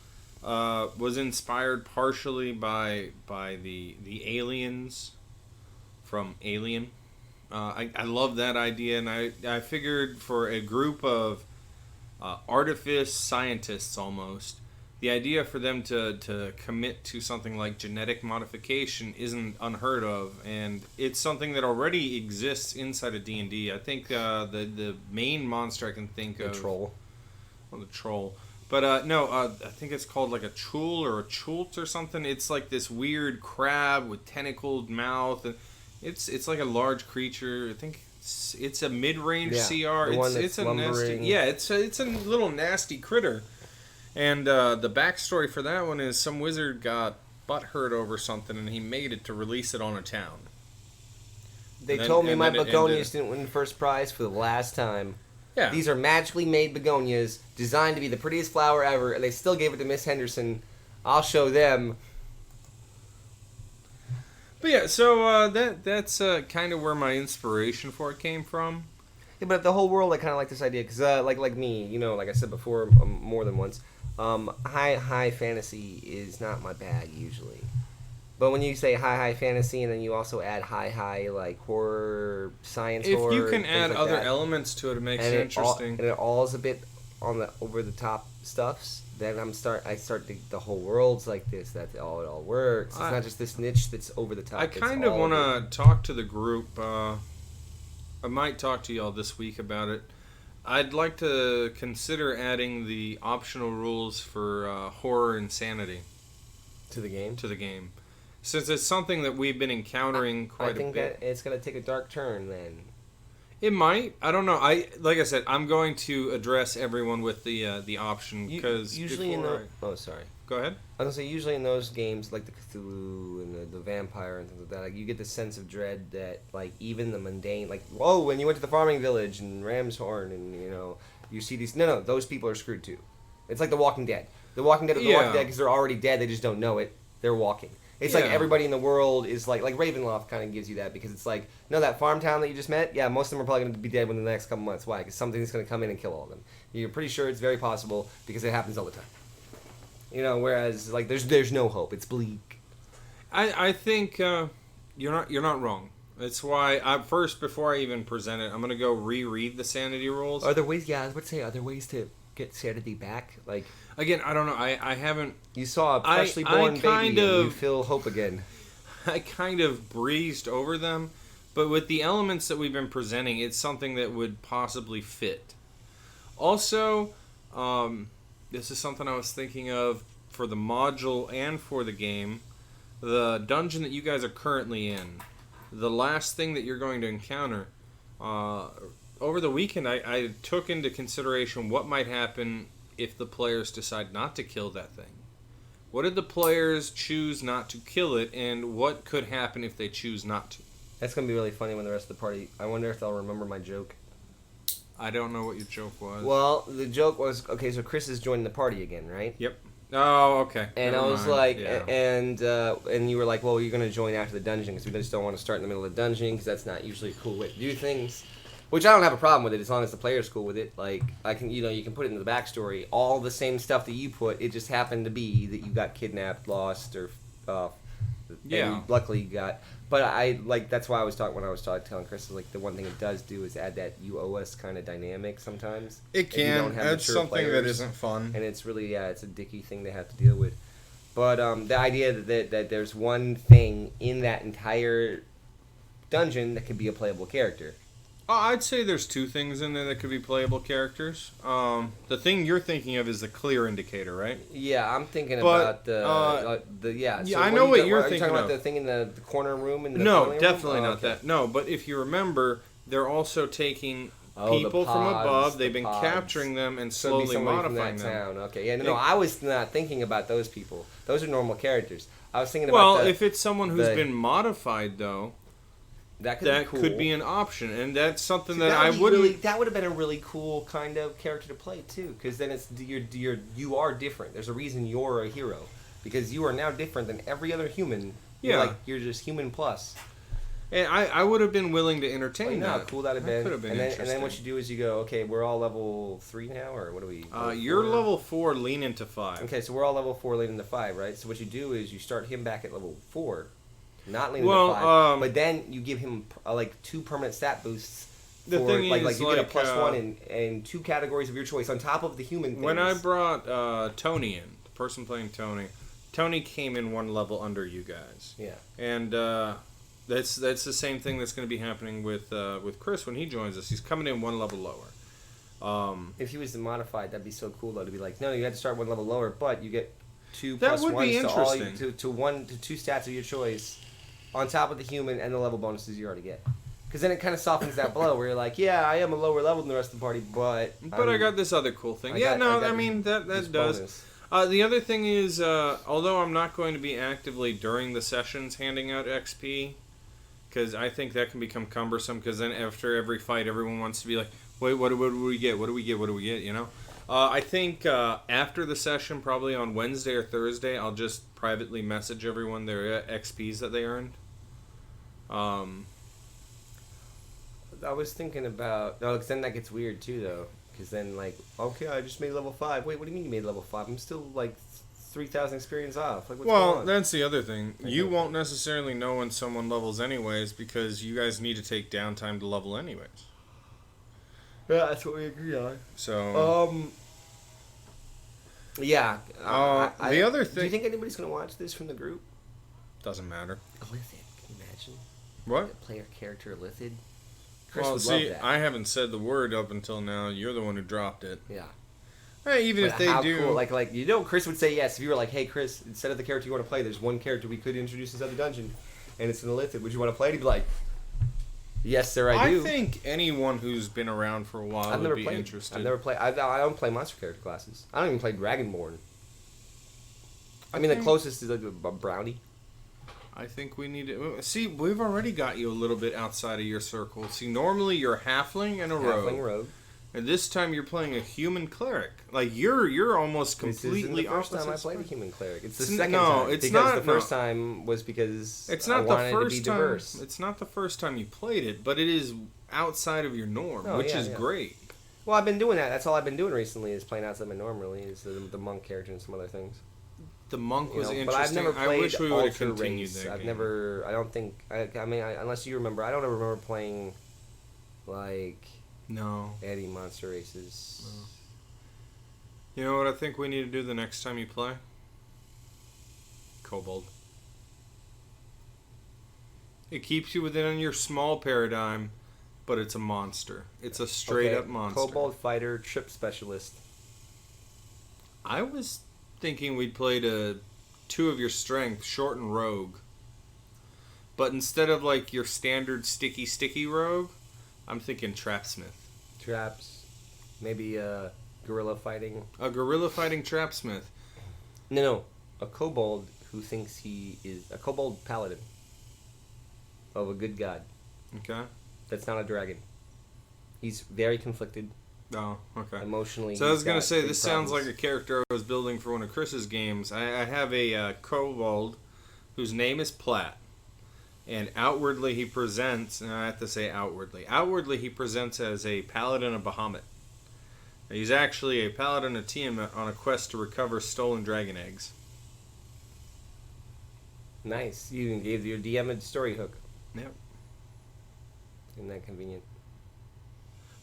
Speaker 2: was inspired partially by the aliens. From Alien. I love that idea, and I figured for a group of artifice scientists almost, the idea for them to commit to something like genetic modification isn't unheard of, and it's something that already exists inside of D&D. I think the main monster I can think of...
Speaker 1: The troll.
Speaker 2: Well, the troll. But no, I think it's called like a chul or a chult or something. It's like this weird crab with tentacled mouth, and it's like a large creature. I think it's a mid-range CR. It's a nasty. Yeah, it's a little nasty critter. And the backstory for that one is some wizard got butthurt over something, and he made it to release it on a town.
Speaker 1: They told me my begonias didn't win the first prize for the last time.
Speaker 2: Yeah.
Speaker 1: These are magically made begonias designed to be the prettiest flower ever, and they still gave it to Miss Henderson. I'll show them.
Speaker 2: But yeah, so that's kind of where my inspiration for it came from.
Speaker 1: Yeah, but the whole world, I kind of like this idea because, like me, like I said before, more than once, high fantasy is not my bag usually. But when you say high fantasy and then you also add high like like science horror,
Speaker 2: if you can add
Speaker 1: like
Speaker 2: other elements to it, it makes it interesting.
Speaker 1: And it all is a bit on the over the top stuffs. Then I start the whole world's like this. That's all it all works. It's not just this niche that's over the top.
Speaker 2: I kind of want to talk to the group. I might talk to y'all this week about it. I'd like to consider adding the optional rules for horror insanity
Speaker 1: to the game.
Speaker 2: Since it's something that we've been encountering quite a bit.
Speaker 1: I think that it's going to take a dark turn then.
Speaker 2: It might. I don't know. Like I said, I'm going to address everyone with the option because
Speaker 1: usually sorry.
Speaker 2: Go ahead.
Speaker 1: I was gonna say usually in those games like the Cthulhu and the vampire and things like that, like you get the sense of dread that like even the mundane, like when you went to the farming village and Ramshorn and you see these those people are screwed too. It's like The Walking Dead. The Walking Dead, because they're already dead. They just don't know it. They're walking. It's like everybody in the world is like Ravenloft kind of gives you that, because it's like, no, that farm town that you just met, yeah, most of them are probably going to be dead within the next couple months. Why? Because something's going to come in and kill all of them. You're pretty sure it's very possible because it happens all the time. You know, whereas like there's no hope. It's bleak.
Speaker 2: I think you're not wrong. That's why before I even present it, I'm going to go reread the sanity rules.
Speaker 1: Are there ways? Yeah, I would say, are there ways to get sanity back? Like,
Speaker 2: again, I don't know. I haven't.
Speaker 1: You saw a freshly born baby and you feel hope again.
Speaker 2: I kind of breezed over them, but with the elements that we've been presenting, it's something that would possibly fit. Also, this is something I was thinking of for the module and for the game. The dungeon that you guys are currently in, the last thing that you're going to encounter, over the weekend I took into consideration what might happen if the players decide not to kill that thing. What did the players choose not to kill it, and what could happen if they choose not to?
Speaker 1: That's going to be really funny when the rest of the party... I wonder if they'll remember my joke.
Speaker 2: I don't know what your joke was.
Speaker 1: Well, the joke was, okay, so Chris is joining the party again, right?
Speaker 2: Yep. Oh, okay.
Speaker 1: And
Speaker 2: Never
Speaker 1: I was
Speaker 2: mind.
Speaker 1: like,
Speaker 2: yeah.
Speaker 1: and you were like, well, you're going to join after the dungeon because we just don't want to start in the middle of the dungeon because that's not usually a cool way to do things. Which I don't have a problem with it as long as the player's cool with it. Like, I can, you can put it in the backstory. All the same stuff that you put, it just happened to be that you got kidnapped, lost, or, and luckily you got. But that's why I was telling Chris, like, the one thing it does do is add that you owe us kind of dynamic sometimes.
Speaker 2: It can. That's something
Speaker 1: players,
Speaker 2: that isn't fun.
Speaker 1: And it's really, it's a dicky thing to have to deal with. But the idea that there's one thing in that entire dungeon that could be a playable character.
Speaker 2: I'd say there's two things in there that could be playable characters. The thing you're thinking of is the clear indicator, right?
Speaker 1: Yeah, I'm thinking about the yeah. So
Speaker 2: I know what you're
Speaker 1: thinking
Speaker 2: thinking
Speaker 1: about.
Speaker 2: of.
Speaker 1: The thing in the corner room in the
Speaker 2: No, definitely
Speaker 1: room?
Speaker 2: not that. No, but if you remember, they're also taking people
Speaker 1: the
Speaker 2: from
Speaker 1: pods,
Speaker 2: above. They've
Speaker 1: the
Speaker 2: been
Speaker 1: pods.
Speaker 2: capturing them and
Speaker 1: So it'd be
Speaker 2: slowly
Speaker 1: somebody from
Speaker 2: modifying
Speaker 1: that
Speaker 2: them.
Speaker 1: town. Okay, yeah, no, I was not thinking about those people. Those are normal characters. I was thinking
Speaker 2: Well,
Speaker 1: about
Speaker 2: if it's someone who's been modified, though,
Speaker 1: that
Speaker 2: could be an option, and that's something
Speaker 1: See,
Speaker 2: that I wouldn't.
Speaker 1: That would have been a really cool kind of character to play too, because then it's you are different. There's a reason you're a hero, because you are now different than every other human.
Speaker 2: Yeah,
Speaker 1: you're just human plus.
Speaker 2: And I would have been willing to entertain that.
Speaker 1: How cool that'd have been.
Speaker 2: Could have been
Speaker 1: and then what you do is you go, okay, we're all level 3 now, or what are we?
Speaker 2: You're level 4, lean into 5.
Speaker 1: Okay, so we're all level 4, lean into 5, right? So what you do is you start him back at level 4. Not leaning to 5, but then you give him 2 permanent stat boosts.
Speaker 2: The thing is,
Speaker 1: you get a +1 in 2 categories of your choice on top of the human things.
Speaker 2: When I brought Tony in, the person playing Tony came in 1 level under you guys.
Speaker 1: Yeah.
Speaker 2: And that's the same thing that's going to be happening with Chris when he joins us. He's coming in 1 level lower.
Speaker 1: If he was modified, that'd be so cool though to be like, no, you had to start 1 level lower, but you get 2
Speaker 2: that
Speaker 1: plus
Speaker 2: would
Speaker 1: 1s
Speaker 2: be interesting.
Speaker 1: to 2 stats of your choice. On top of the human and the level bonuses you already get. Because then it kind of softens that blow where you're like, yeah, I am a lower level than the rest of the party, but
Speaker 2: I got this other cool thing. I mean, that does. The other thing is, although I'm not going to be actively during the sessions handing out XP, because I think that can become cumbersome, because then after every fight, everyone wants to be like, wait, what do we get? What do we get? What do we get? You know? I think after the session, probably on Wednesday or Thursday, I'll just privately message everyone their XPs that they earned.
Speaker 1: I was thinking about... No, because then that gets weird, too, though. Because then, okay, I just made level 5. Wait, what do you mean you made level 5? I'm still, 3,000 experience off. What's going on?
Speaker 2: That's the other thing. You won't necessarily know when someone levels anyways, because you guys need to take downtime to level anyways.
Speaker 1: Yeah, that's what we agree on.
Speaker 2: So...
Speaker 1: yeah.
Speaker 2: The other thing...
Speaker 1: Do you think anybody's going to watch this from the group?
Speaker 2: Doesn't matter.
Speaker 1: Lithid. Can you imagine?
Speaker 2: What?
Speaker 1: Player character Lithid.
Speaker 2: Chris would love that. I haven't said the word up until now. You're the one who dropped it.
Speaker 1: Yeah.
Speaker 2: Hey, even if they do...
Speaker 1: Cool. Chris would say yes. If you were like, hey, Chris, instead of the character you want to play, there's one character we could introduce inside the dungeon, and it's an Lithid. Would you want to play it? He'd be like... Yes, sir, I do.
Speaker 2: I think anyone who's been around for a while would be interested.
Speaker 1: I've never played. I don't play monster character classes. I don't even play Dragonborn. The closest is a brownie.
Speaker 2: I think we need to... See, we've already got you a little bit outside of your circle. See, normally you're halfling and a rogue.
Speaker 1: Halfling rogue.
Speaker 2: And this time you're playing a human cleric. Like you're almost completely
Speaker 1: This isn't the first time I
Speaker 2: opposite
Speaker 1: played a
Speaker 2: spec-
Speaker 1: human cleric. It's the
Speaker 2: It's n-
Speaker 1: second
Speaker 2: no,
Speaker 1: time.
Speaker 2: it's
Speaker 1: because
Speaker 2: not-
Speaker 1: the first
Speaker 2: no.
Speaker 1: time was because
Speaker 2: It's
Speaker 1: I
Speaker 2: not the
Speaker 1: wanted to be
Speaker 2: first time.
Speaker 1: diverse.
Speaker 2: It's not the first time you played it, but it is outside of your norm,
Speaker 1: Oh,
Speaker 2: which
Speaker 1: yeah,
Speaker 2: is
Speaker 1: yeah.
Speaker 2: great.
Speaker 1: Well, I've been doing that. That's all I've been doing recently is playing outside my norm. Really, is the monk character and some other things.
Speaker 2: The monk was interesting.
Speaker 1: But I've never played
Speaker 2: I wish we would have
Speaker 1: Alter
Speaker 2: continued
Speaker 1: Race.
Speaker 2: that
Speaker 1: I've
Speaker 2: game.
Speaker 1: never. I don't think. Unless you remember, I don't ever remember playing like
Speaker 2: No.
Speaker 1: any monster races.
Speaker 2: No. You know what I think we need to do the next time you play? Kobold. It keeps you within your small paradigm, but it's a monster. It's a straight up monster.
Speaker 1: Kobold fighter, trip specialist.
Speaker 2: I was thinking we'd play to 2 of your strength, short and rogue. But instead of like your standard sticky rogue, I'm thinking trapsmith.
Speaker 1: Traps. Maybe gorilla fighting.
Speaker 2: A gorilla fighting trapsmith.
Speaker 1: No. A kobold who thinks he is a kobold paladin of a good god.
Speaker 2: Okay.
Speaker 1: That's not a dragon. He's very conflicted
Speaker 2: Oh, okay.
Speaker 1: emotionally.
Speaker 2: So I was
Speaker 1: He's
Speaker 2: gonna
Speaker 1: got
Speaker 2: say
Speaker 1: big
Speaker 2: this sounds
Speaker 1: problems.
Speaker 2: like a character I was building for one of Chris's games. I have a kobold whose name is Platt, and outwardly he presents. And I have to say outwardly. Outwardly he presents as a paladin of Bahamut. He's actually a paladin of Tiamat on a quest to recover stolen dragon eggs.
Speaker 1: Nice. You even gave your DM a story hook.
Speaker 2: Yep.
Speaker 1: Isn't that convenient?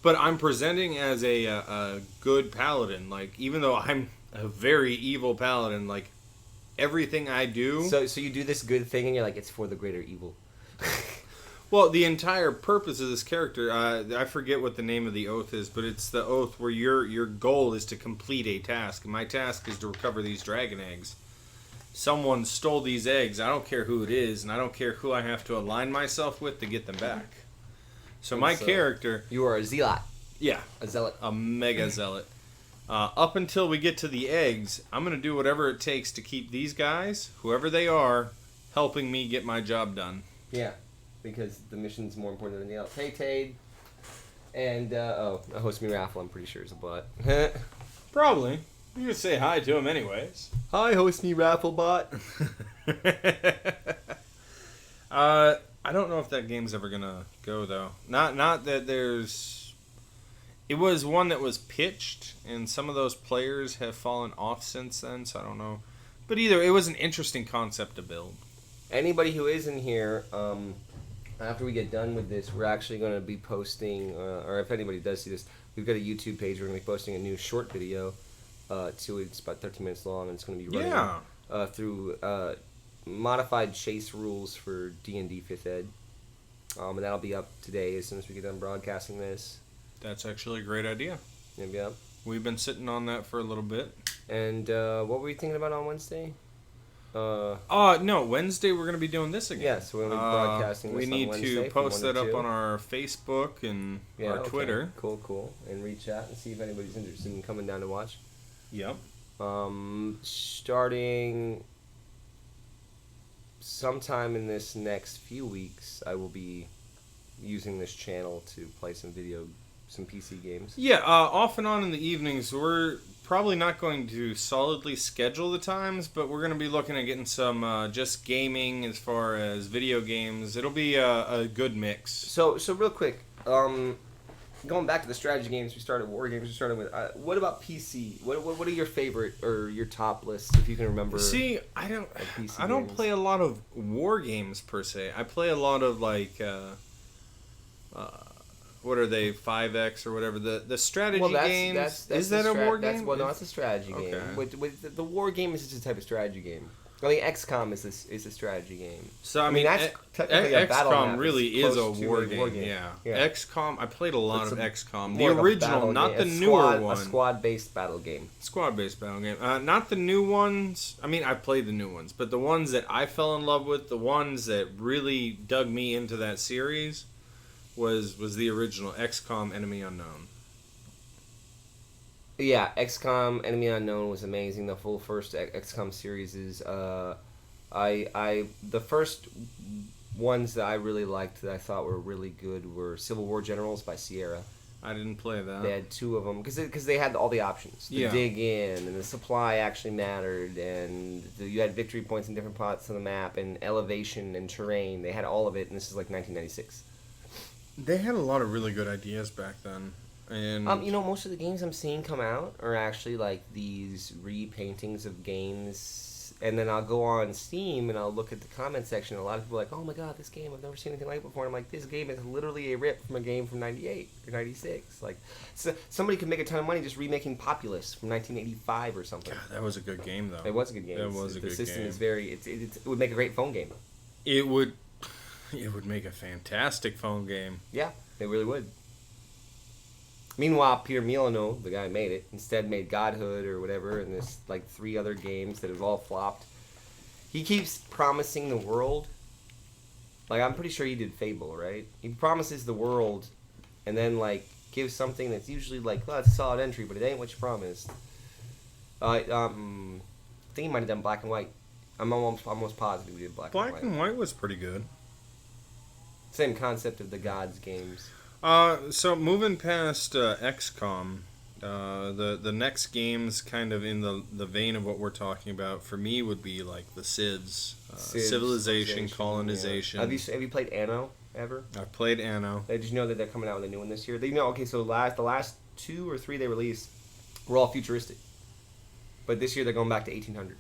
Speaker 2: But I'm presenting as a good paladin. Like, even though I'm a very evil paladin, like, everything I do...
Speaker 1: So you do this good thing and you're like, it's for the greater evil.
Speaker 2: Well, the entire purpose of this character, I forget what the name of the oath is, but it's the oath where your goal is to complete a task. My task is to recover these dragon eggs. Someone stole these eggs. I don't care who it is, and I don't care who I have to align myself with to get them back. So my character...
Speaker 1: You are a zealot.
Speaker 2: Yeah.
Speaker 1: A zealot.
Speaker 2: A mega zealot. Up until we get to the eggs, I'm going to do whatever it takes to keep these guys, whoever they are, helping me get my job done.
Speaker 1: Yeah. Because the mission's more important than anything else. Hey, Tade. And, a host me raffle, I'm pretty sure is a bot.
Speaker 2: Probably. You could say hi to him anyways.
Speaker 1: Hi, host me raffle bot.
Speaker 2: I don't know if that game's ever gonna go though. Not that there's. It was one that was pitched, and some of those players have fallen off since then. So I don't know. But either it was an interesting concept to build.
Speaker 1: Anybody who is in here, after we get done with this, we're actually going to be posting, or if anybody does see this, we've got a YouTube page. We're going to be posting a new short video. It's about 13 minutes long, and it's going to be running through modified chase rules for D&D 5th Ed. And that'll be up today as soon as we get done broadcasting this.
Speaker 2: That's actually a great idea.
Speaker 1: It'll be up.
Speaker 2: We've been sitting on that for a little bit.
Speaker 1: And what were we thinking about on Wednesday?
Speaker 2: No, Wednesday we're going to be doing this again.
Speaker 1: Yeah, so we're going to be broadcasting this
Speaker 2: we
Speaker 1: on
Speaker 2: need
Speaker 1: Wednesday
Speaker 2: to post
Speaker 1: from 1
Speaker 2: that
Speaker 1: to
Speaker 2: up
Speaker 1: 2.
Speaker 2: on our Facebook and our
Speaker 1: Okay.
Speaker 2: Twitter.
Speaker 1: Cool. And reach out and see if anybody's interested in coming down to watch.
Speaker 2: Yep.
Speaker 1: Starting sometime in this next few weeks, I will be using this channel to play some PC games.
Speaker 2: Yeah, off and on in the evenings. We're probably not going to solidly schedule the times, but we're going to be looking at getting some just gaming as far as video games. It'll be a good mix.
Speaker 1: So real quick, going back to the strategy games we started, war games we started with. What about PC? What are your favorite or your top lists if you can remember?
Speaker 2: See, I don't play a lot of war games per se. I play a lot of like what are they, 5X or whatever, the strategy games.
Speaker 1: That's
Speaker 2: is that a war game?
Speaker 1: Well, no, it's a strategy game. With the war game is just a type of strategy game. I think XCOM is a strategy game.
Speaker 2: So I mean
Speaker 1: that's technically a battle map.
Speaker 2: XCOM really is a
Speaker 1: close to
Speaker 2: war game. Yeah. XCOM. I played a lot of XCOM. The original, not the newer one.
Speaker 1: A squad-based battle game.
Speaker 2: Squad-based battle game. Not the new ones. I mean, I played the new ones, but the ones that I fell in love with, the ones that really dug me into that series, was the original XCOM Enemy Unknown.
Speaker 1: Yeah, XCOM Enemy Unknown was amazing. The full first XCOM series is the first ones that I really liked that I thought were really good were Civil War Generals by Sierra.
Speaker 2: I didn't play that.
Speaker 1: They had 2 of them because they had all the options. The dig in, and the supply actually mattered, and you had victory points in different parts of the map, and elevation and terrain. They had all of it, and this is like 1996.
Speaker 2: They had a lot of really good ideas back then. And
Speaker 1: most of the games I'm seeing come out are actually like these repaintings of games. And then I'll go on Steam and I'll look at the comment section. And a lot of people are like, "Oh my god, this game, I've never seen anything like it before." And I'm like, "This game is literally a rip from a game from '98 or '96." Like, so somebody could make a ton of money just remaking Populous from 1985 or something.
Speaker 2: God, that was a good game though.
Speaker 1: It was a good game. The system is very. It would make a great phone game.
Speaker 2: It would make a fantastic phone game.
Speaker 1: Yeah, it really would. Meanwhile, Peter Milano, the guy who made it, instead made Godhood or whatever, and there's like 3 other games that have all flopped. He keeps promising the world. Like, I'm pretty sure he did Fable, right? He promises the world, and then like gives something that's usually like, "Well, it's a solid entry, but it ain't what you promised." I think he might have done Black and White. I'm almost positive he did Black and White.
Speaker 2: Black and White was pretty good.
Speaker 1: Same concept of the Gods games.
Speaker 2: So moving past XCOM, the next games kind of in the vein of what we're talking about for me would be like the Civs, Civilization, Colonization.
Speaker 1: Yeah. Have you played Anno ever?
Speaker 2: I've played Anno.
Speaker 1: Did you know that they're coming out with a new one this year? So the last 2 or 3 they released were all futuristic, but this year they're going back to 1800.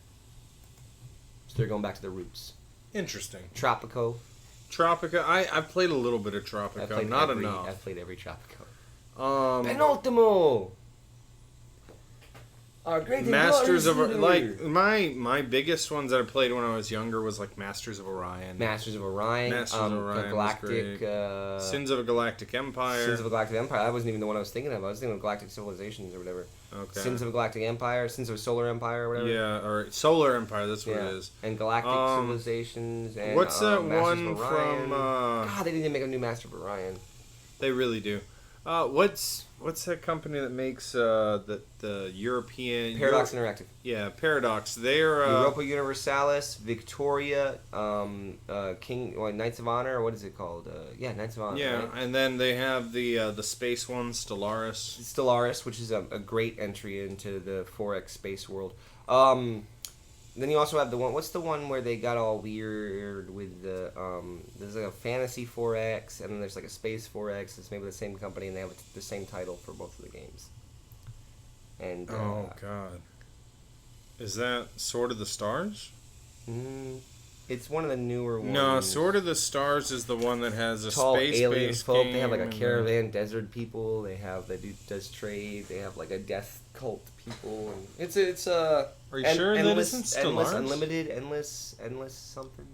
Speaker 1: So they're going back to their roots.
Speaker 2: Interesting.
Speaker 1: Tropico.
Speaker 2: I've played a little bit of Tropico, not enough.
Speaker 1: I've played every Tropico.
Speaker 2: Penultimo!
Speaker 1: Our great
Speaker 2: Masters of like my biggest ones that I played when I was younger was like Masters of Orion.
Speaker 1: Galactic
Speaker 2: Sins of a Galactic Empire.
Speaker 1: Sins of a Galactic Empire. That wasn't even the one I was thinking of. I was thinking of Galactic Civilizations or whatever.
Speaker 2: Okay.
Speaker 1: Sins of a Galactic Empire, Sins of a Solar Empire or whatever.
Speaker 2: Yeah, or Solar Empire, that's what it is.
Speaker 1: And Galactic Civilizations and
Speaker 2: what's that
Speaker 1: Masters
Speaker 2: one
Speaker 1: of Orion.
Speaker 2: from
Speaker 1: God, they need to make a new Master of Orion.
Speaker 2: They really do. What's that company that makes the European
Speaker 1: Paradox Interactive?
Speaker 2: Yeah, Paradox. They're
Speaker 1: Europa Universalis, Victoria, Knights of Honor, or what is it called? Knights of Honor.
Speaker 2: Yeah,
Speaker 1: right?
Speaker 2: and then they have the space one, Stellaris.
Speaker 1: Stellaris, which is a great entry into the 4X space world. Then you also have the one. What's the one where they got all weird with the? There's like a fantasy 4X, and then there's like a space 4X. It's maybe the same company, and they have the same title for both of the games. And
Speaker 2: oh god, is that Sword of the Stars?
Speaker 1: It's one of the newer ones.
Speaker 2: No, Sword of the Stars is the one that has a
Speaker 1: tall alien
Speaker 2: space-based
Speaker 1: folk.
Speaker 2: game.
Speaker 1: They have like a caravan desert people. They does trade. They have like a death cult people. And it's
Speaker 2: Are you sure that isn't Stellaris?
Speaker 1: Endless something.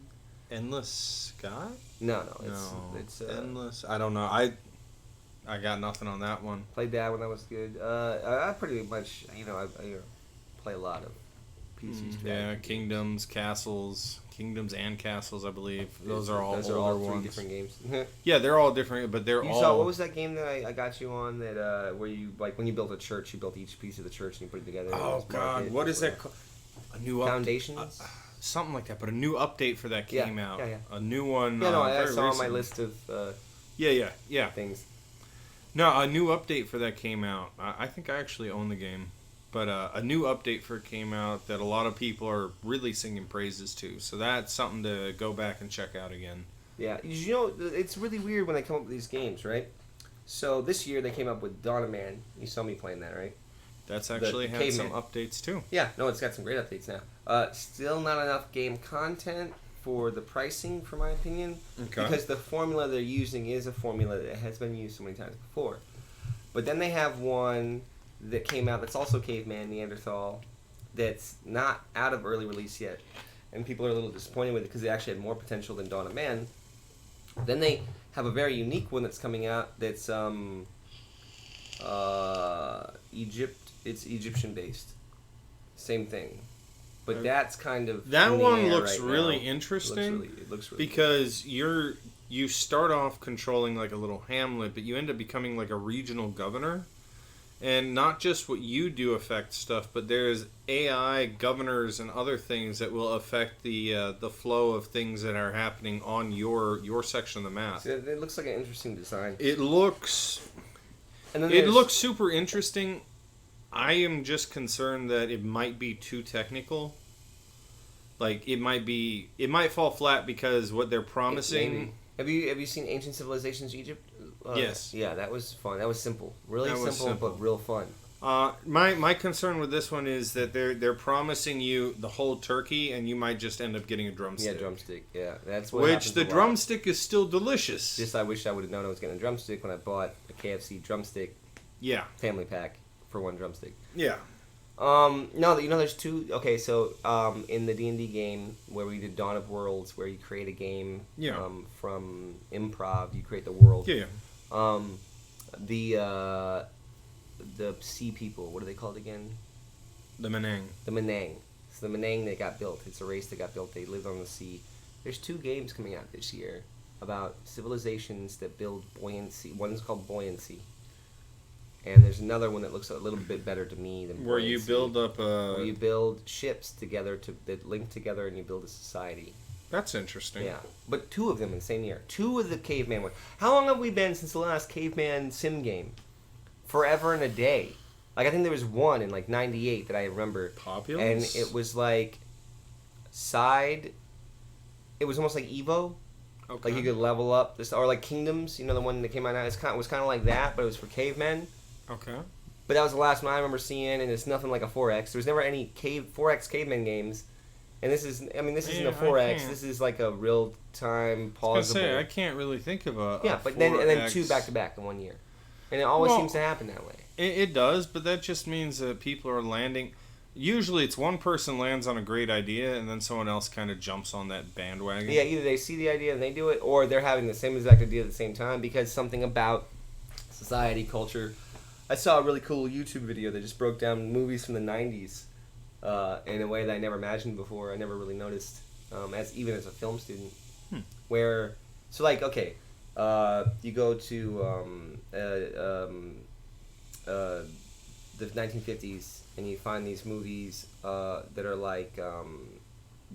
Speaker 2: Endless Sky?
Speaker 1: No, it's
Speaker 2: Endless. I don't know. I got nothing on that one.
Speaker 1: Played that one. That was good. I pretty much I play a lot of PC strategy.
Speaker 2: Yeah, Kingdoms and Castles, I believe. Those are all older
Speaker 1: all
Speaker 2: ones.
Speaker 1: 3 different games.
Speaker 2: Yeah, they're all different, but they're all.
Speaker 1: What was that game that I got you on that where you like when you built a church, you built each piece of the church and you put it together?
Speaker 2: Oh God, what is that called? A new
Speaker 1: Foundations.
Speaker 2: Something like that, but a new update for that came out.
Speaker 1: Yeah.
Speaker 2: A new one.
Speaker 1: Yeah, I saw on
Speaker 2: recently.
Speaker 1: my list of.
Speaker 2: Yeah.
Speaker 1: Things.
Speaker 2: No, a new update for that came out. I think I actually own the game. But a new update for it came out that a lot of people are really singing praises to. So that's something to go back and check out again.
Speaker 1: Yeah. It's really weird when they come up with these games, right? So this year they came up with Dawn of Man. You saw me playing that, right?
Speaker 2: That's actually had some updates too.
Speaker 1: Yeah. No, it's got some great updates now. Still not enough game content for the pricing, for my opinion.
Speaker 2: Okay.
Speaker 1: Because the formula they're using is a formula that has been used so many times before. But then they have one that came out that's also Caveman Neanderthal that's not out of early release yet, and people are a little disappointed with it because it actually had more potential than Dawn of Man. Then they have a very unique one that's coming out that's it's Egyptian based, same thing, but that's kind of
Speaker 2: that one looks
Speaker 1: right
Speaker 2: really
Speaker 1: now.
Speaker 2: interesting.
Speaker 1: It looks really
Speaker 2: because you start off controlling like a little hamlet, but you end up becoming like a regional governor. And not just what you do affects stuff, but there's AI governors and other things that will affect the flow of things that are happening on your section of the map.
Speaker 1: See, it looks like an interesting design.
Speaker 2: It looks
Speaker 1: And then
Speaker 2: It looks super interesting. I am just concerned that it might be too technical. Like it might fall flat because what they're promising.
Speaker 1: Maybe. Have you seen Ancient Civilizations Egypt?
Speaker 2: Yes.
Speaker 1: Yeah, that was fun. That was simple. Really
Speaker 2: That was
Speaker 1: simple, but real fun.
Speaker 2: My concern with this one is that they're promising you the whole turkey, and you might just end up getting a drumstick.
Speaker 1: Yeah, drumstick. Yeah, that's what.
Speaker 2: Which the drumstick is still delicious.
Speaker 1: Just I wish I would have known I was getting a drumstick when I bought a KFC drumstick.
Speaker 2: Yeah.
Speaker 1: Family pack for one drumstick.
Speaker 2: Yeah.
Speaker 1: No, there's two. Okay, so in the D&D game where we did Dawn of Worlds, where you create a game.
Speaker 2: Yeah.
Speaker 1: From improv, you create the world.
Speaker 2: Yeah.
Speaker 1: The sea people, what are they called again?
Speaker 2: The Menang.
Speaker 1: The Menang. It's the Menang that got built. It's a race that got built. They live on the sea. There's 2 games coming out this year about civilizations that build buoyancy. One's called Buoyancy. And there's another one that looks a little bit better to me than
Speaker 2: Where
Speaker 1: Buoyancy.
Speaker 2: you build up
Speaker 1: Where you build ships together that link together and you build a society.
Speaker 2: That's interesting.
Speaker 1: Yeah. But 2 of them in the same year. 2 of the caveman ones. How long have we been since the last caveman sim game? Forever and a day. Like, I think there was one in, like, 98 that I remember.
Speaker 2: Populous?
Speaker 1: And it was, like, it was almost like Evo.
Speaker 2: Okay.
Speaker 1: Like, you could level up. Or, like, Kingdoms. You know, the one that came out now? It was kind of like that, but it was for cavemen.
Speaker 2: Okay.
Speaker 1: But that was the last one I remember seeing, and it's nothing like a 4X. There was never any 4X caveman games. And this isn't a 4X. This is, like, a real-time, pausable.
Speaker 2: I can't really think of a
Speaker 1: but
Speaker 2: 4X.
Speaker 1: then 2 back-to-back in 1 year. And it always seems to happen that way.
Speaker 2: It does, but that just means that people are landing. Usually it's one person lands on a great idea and then someone else kind of jumps on that bandwagon.
Speaker 1: Yeah, either they see the idea and they do it, or they're having the same exact idea at the same time because something about society, culture. I saw a really cool YouTube video that just broke down movies from the 90s in a way that I never imagined before. I never really noticed, even as a film student. Where, so like, okay, you go to the 1950s and you find these movies that are like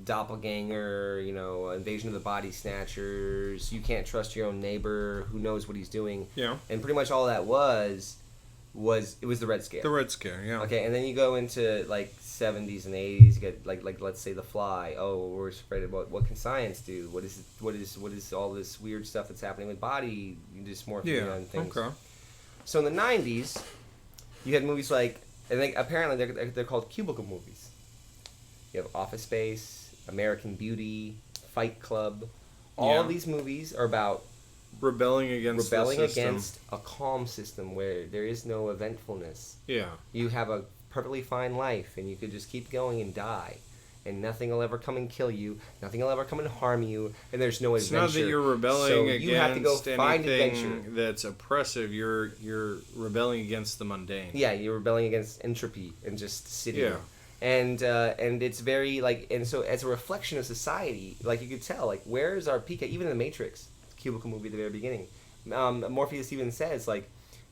Speaker 1: Doppelganger, Invasion of the Body Snatchers, You Can't Trust Your Own Neighbor, Who Knows What He's Doing.
Speaker 2: Yeah. And
Speaker 1: pretty much all that was the Red Scare.
Speaker 2: The Red Scare, yeah.
Speaker 1: Okay, and then you go into like 70s and 80s. You get like let's say The Fly. Oh, we're afraid about what can science do? What is all this weird stuff that's happening with body dysmorphia and things?
Speaker 2: Okay.
Speaker 1: So in the 90s, you had movies like, I think apparently they're called cubicle movies. You have Office Space, American Beauty, Fight Club. All of these movies are about rebelling against a calm system where there is no eventfulness.
Speaker 2: Yeah.
Speaker 1: You have a perfectly fine life and you could just keep going and die. And nothing will ever come and kill you. Nothing will ever come and harm you. And there's no adventure.
Speaker 2: It's not that you're rebelling against
Speaker 1: you have to go find adventure.
Speaker 2: That's oppressive. You're rebelling against the mundane.
Speaker 1: Yeah, you're rebelling against entropy and just sitting.
Speaker 2: Yeah.
Speaker 1: And it's very and so as a reflection of society, like you could tell, like where is our peak? Even in the Matrix cubicle movie at the very beginning, Morpheus even says like,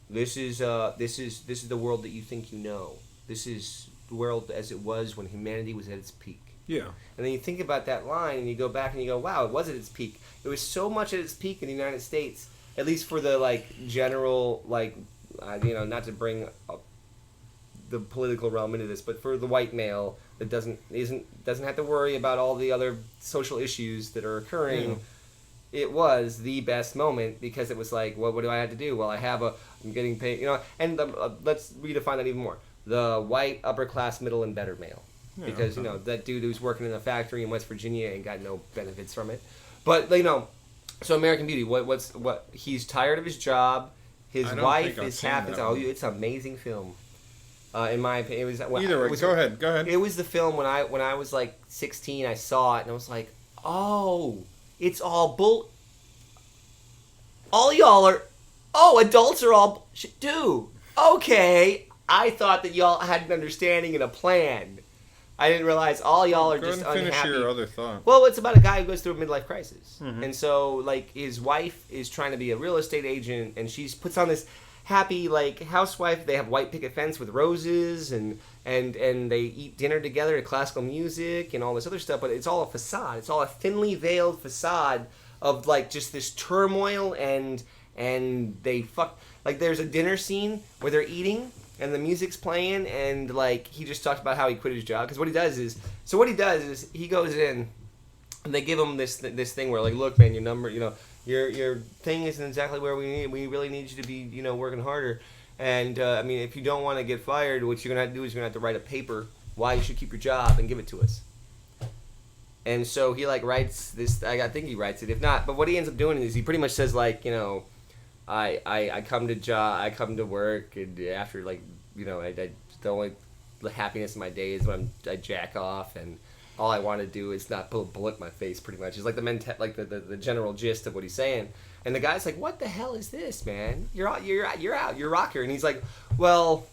Speaker 1: this is the world that you think you know. This is the world as it was when humanity was at its peak.
Speaker 2: Yeah.
Speaker 1: And then you think about that line and you go back and you go, wow, it was at its peak. It was so much at its peak in the United States, at least for the general not to bring up the political realm into this, but for the white male that doesn't have to worry about all the other social issues that are occurring. Yeah. It was the best moment because it was like, what do I have to do? Well, I'm getting paid, and let's redefine that even more. The white, upper class, middle, and better male. Yeah, because, that dude who's working in a factory in West Virginia and got no benefits from it. But, so American Beauty, what he's tired of his job. His wife is happy. Oh, it's an amazing film. In my opinion, it was.
Speaker 2: Go ahead.
Speaker 1: It was the film when I was like 16. I saw it and I was like, oh, it's all all y'all are. Oh, adults are all dude. Okay, I thought that y'all had an understanding and a plan. I didn't realize all y'all are just unhappy.
Speaker 2: Finish your other thought.
Speaker 1: Well, it's about a guy who goes through a midlife crisis, and so his wife is trying to be a real estate agent, and she puts on this happy housewife. They have white picket fence with roses, and they eat dinner together to classical music and all this other stuff. But it's all a facade. It's all a thinly veiled facade of just this turmoil and and they fuck. Like there's a dinner scene where they're eating and the music's playing, and like he just talked about how he quit his job because what he does is he goes in and they give him this thing where like, look, man, your number, your thing isn't exactly where we really need you to be, working harder. And I mean, if you don't want to get fired, what you're gonna have to do is you're gonna have to write a paper why you should keep your job and give it to us. And so he like writes this. I think he writes it. If not, but what he ends up doing is he pretty much says like, I come to work, and after like, I the only happiness in my day is when I jack off, and all I want to do is not put a bullet in my face. Pretty much, it's like the general gist of what he's saying. And the guy's like, "What the hell is this, man? You're out, you're rocker." And he's like, "Well,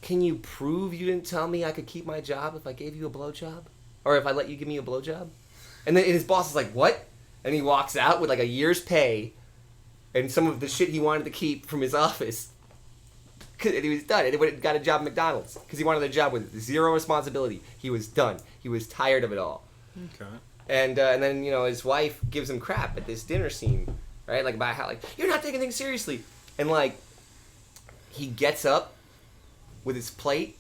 Speaker 1: can you prove you didn't tell me I could keep my job if I gave you a blowjob, or if I let you give me a blowjob?" And then his boss is like, "What?" And he walks out with like a year's pay and some of the shit he wanted to keep from his office. And he was done. And he got a job at McDonald's because he wanted a job with zero responsibility. He was done. He was tired of it all.
Speaker 2: Okay.
Speaker 1: And then his wife gives him crap at this dinner scene, right? Like about how like you're not taking things seriously, and like he gets up with his plate,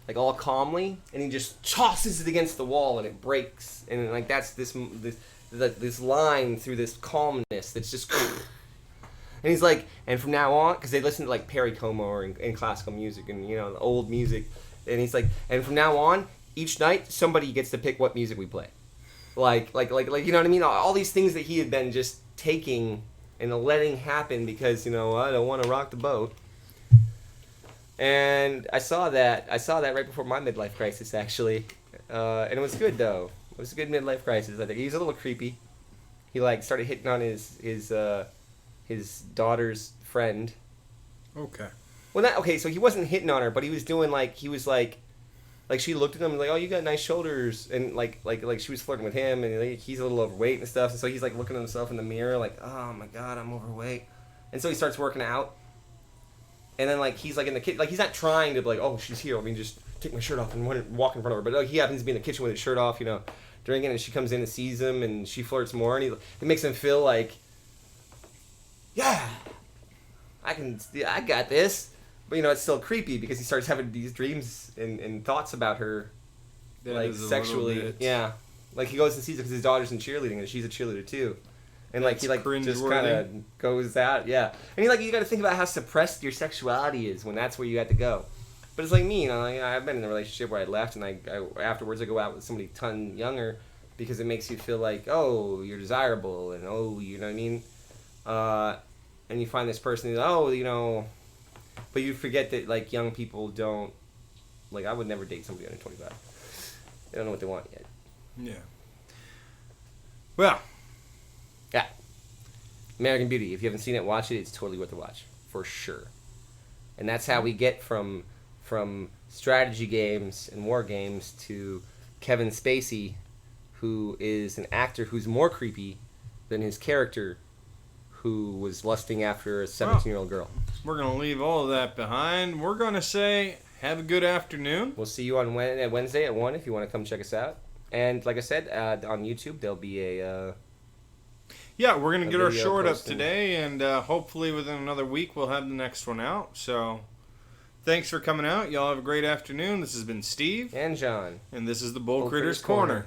Speaker 1: like all calmly, and he just tosses it against the wall and it breaks, and like that's this line through this calmness that's just. And he's like, and from now on, because they listen to like Perry Como in classical music and the old music, and he's like, and from now on, each night somebody gets to pick what music we play, like you know what I mean? All these things that he had been just taking and letting happen because I don't want to rock the boat. And I saw that right before my midlife crisis actually, and it was good though. It was a good midlife crisis. I think he was a little creepy. He like started hitting on his daughter's friend.
Speaker 2: Okay.
Speaker 1: Well, not okay. So he wasn't hitting on her, but he was doing like she looked at him and like, oh, you got nice shoulders, and like she was flirting with him, and like, he's a little overweight and stuff, and so he's like looking at himself in the mirror like, oh my god, I'm overweight, and so he starts working out, and then like he's like in the kitchen, like he's not trying to be like, oh, she's here, let me just take my shirt off and walk in front of her, but like, he happens to be in the kitchen with his shirt off, drinking, and she comes in and sees him, and she flirts more, and it makes him feel like. Yeah, I got this. But, it's still creepy because he starts having these dreams and thoughts about her,
Speaker 2: That
Speaker 1: like, sexually. Yeah. Like, he goes and sees it because his daughter's in cheerleading and she's a cheerleader, too. And, like, he, like, just kind of goes out. Yeah. And, you got to think about how suppressed your sexuality is when that's where you had to go. But it's like me, I've been in a relationship where I left and I afterwards I go out with somebody a ton younger because it makes you feel like, oh, you're desirable and, oh, you know what I mean? And you find this person, but you forget that, like, young people don't, like, I would never date somebody under 25. They don't know what they want yet.
Speaker 2: Yeah. Well.
Speaker 1: Yeah. American Beauty. If you haven't seen it, watch it. It's totally worth a watch. For sure. And that's how we get from strategy games and war games to Kevin Spacey, who is an actor who's more creepy than his character, who was lusting after a 17-year-old girl.
Speaker 2: We're going to leave all of that behind. We're going to say, have a good afternoon.
Speaker 1: We'll see you on Wednesday at 1 if you want to come check us out. And like I said, on YouTube, there'll be a...
Speaker 2: yeah, we're going to get our short up today, and hopefully within another week we'll have the next one out. So, thanks for coming out. Y'all have a great afternoon. This has been Steve.
Speaker 1: And John.
Speaker 2: And this is the Bullcritters Corner.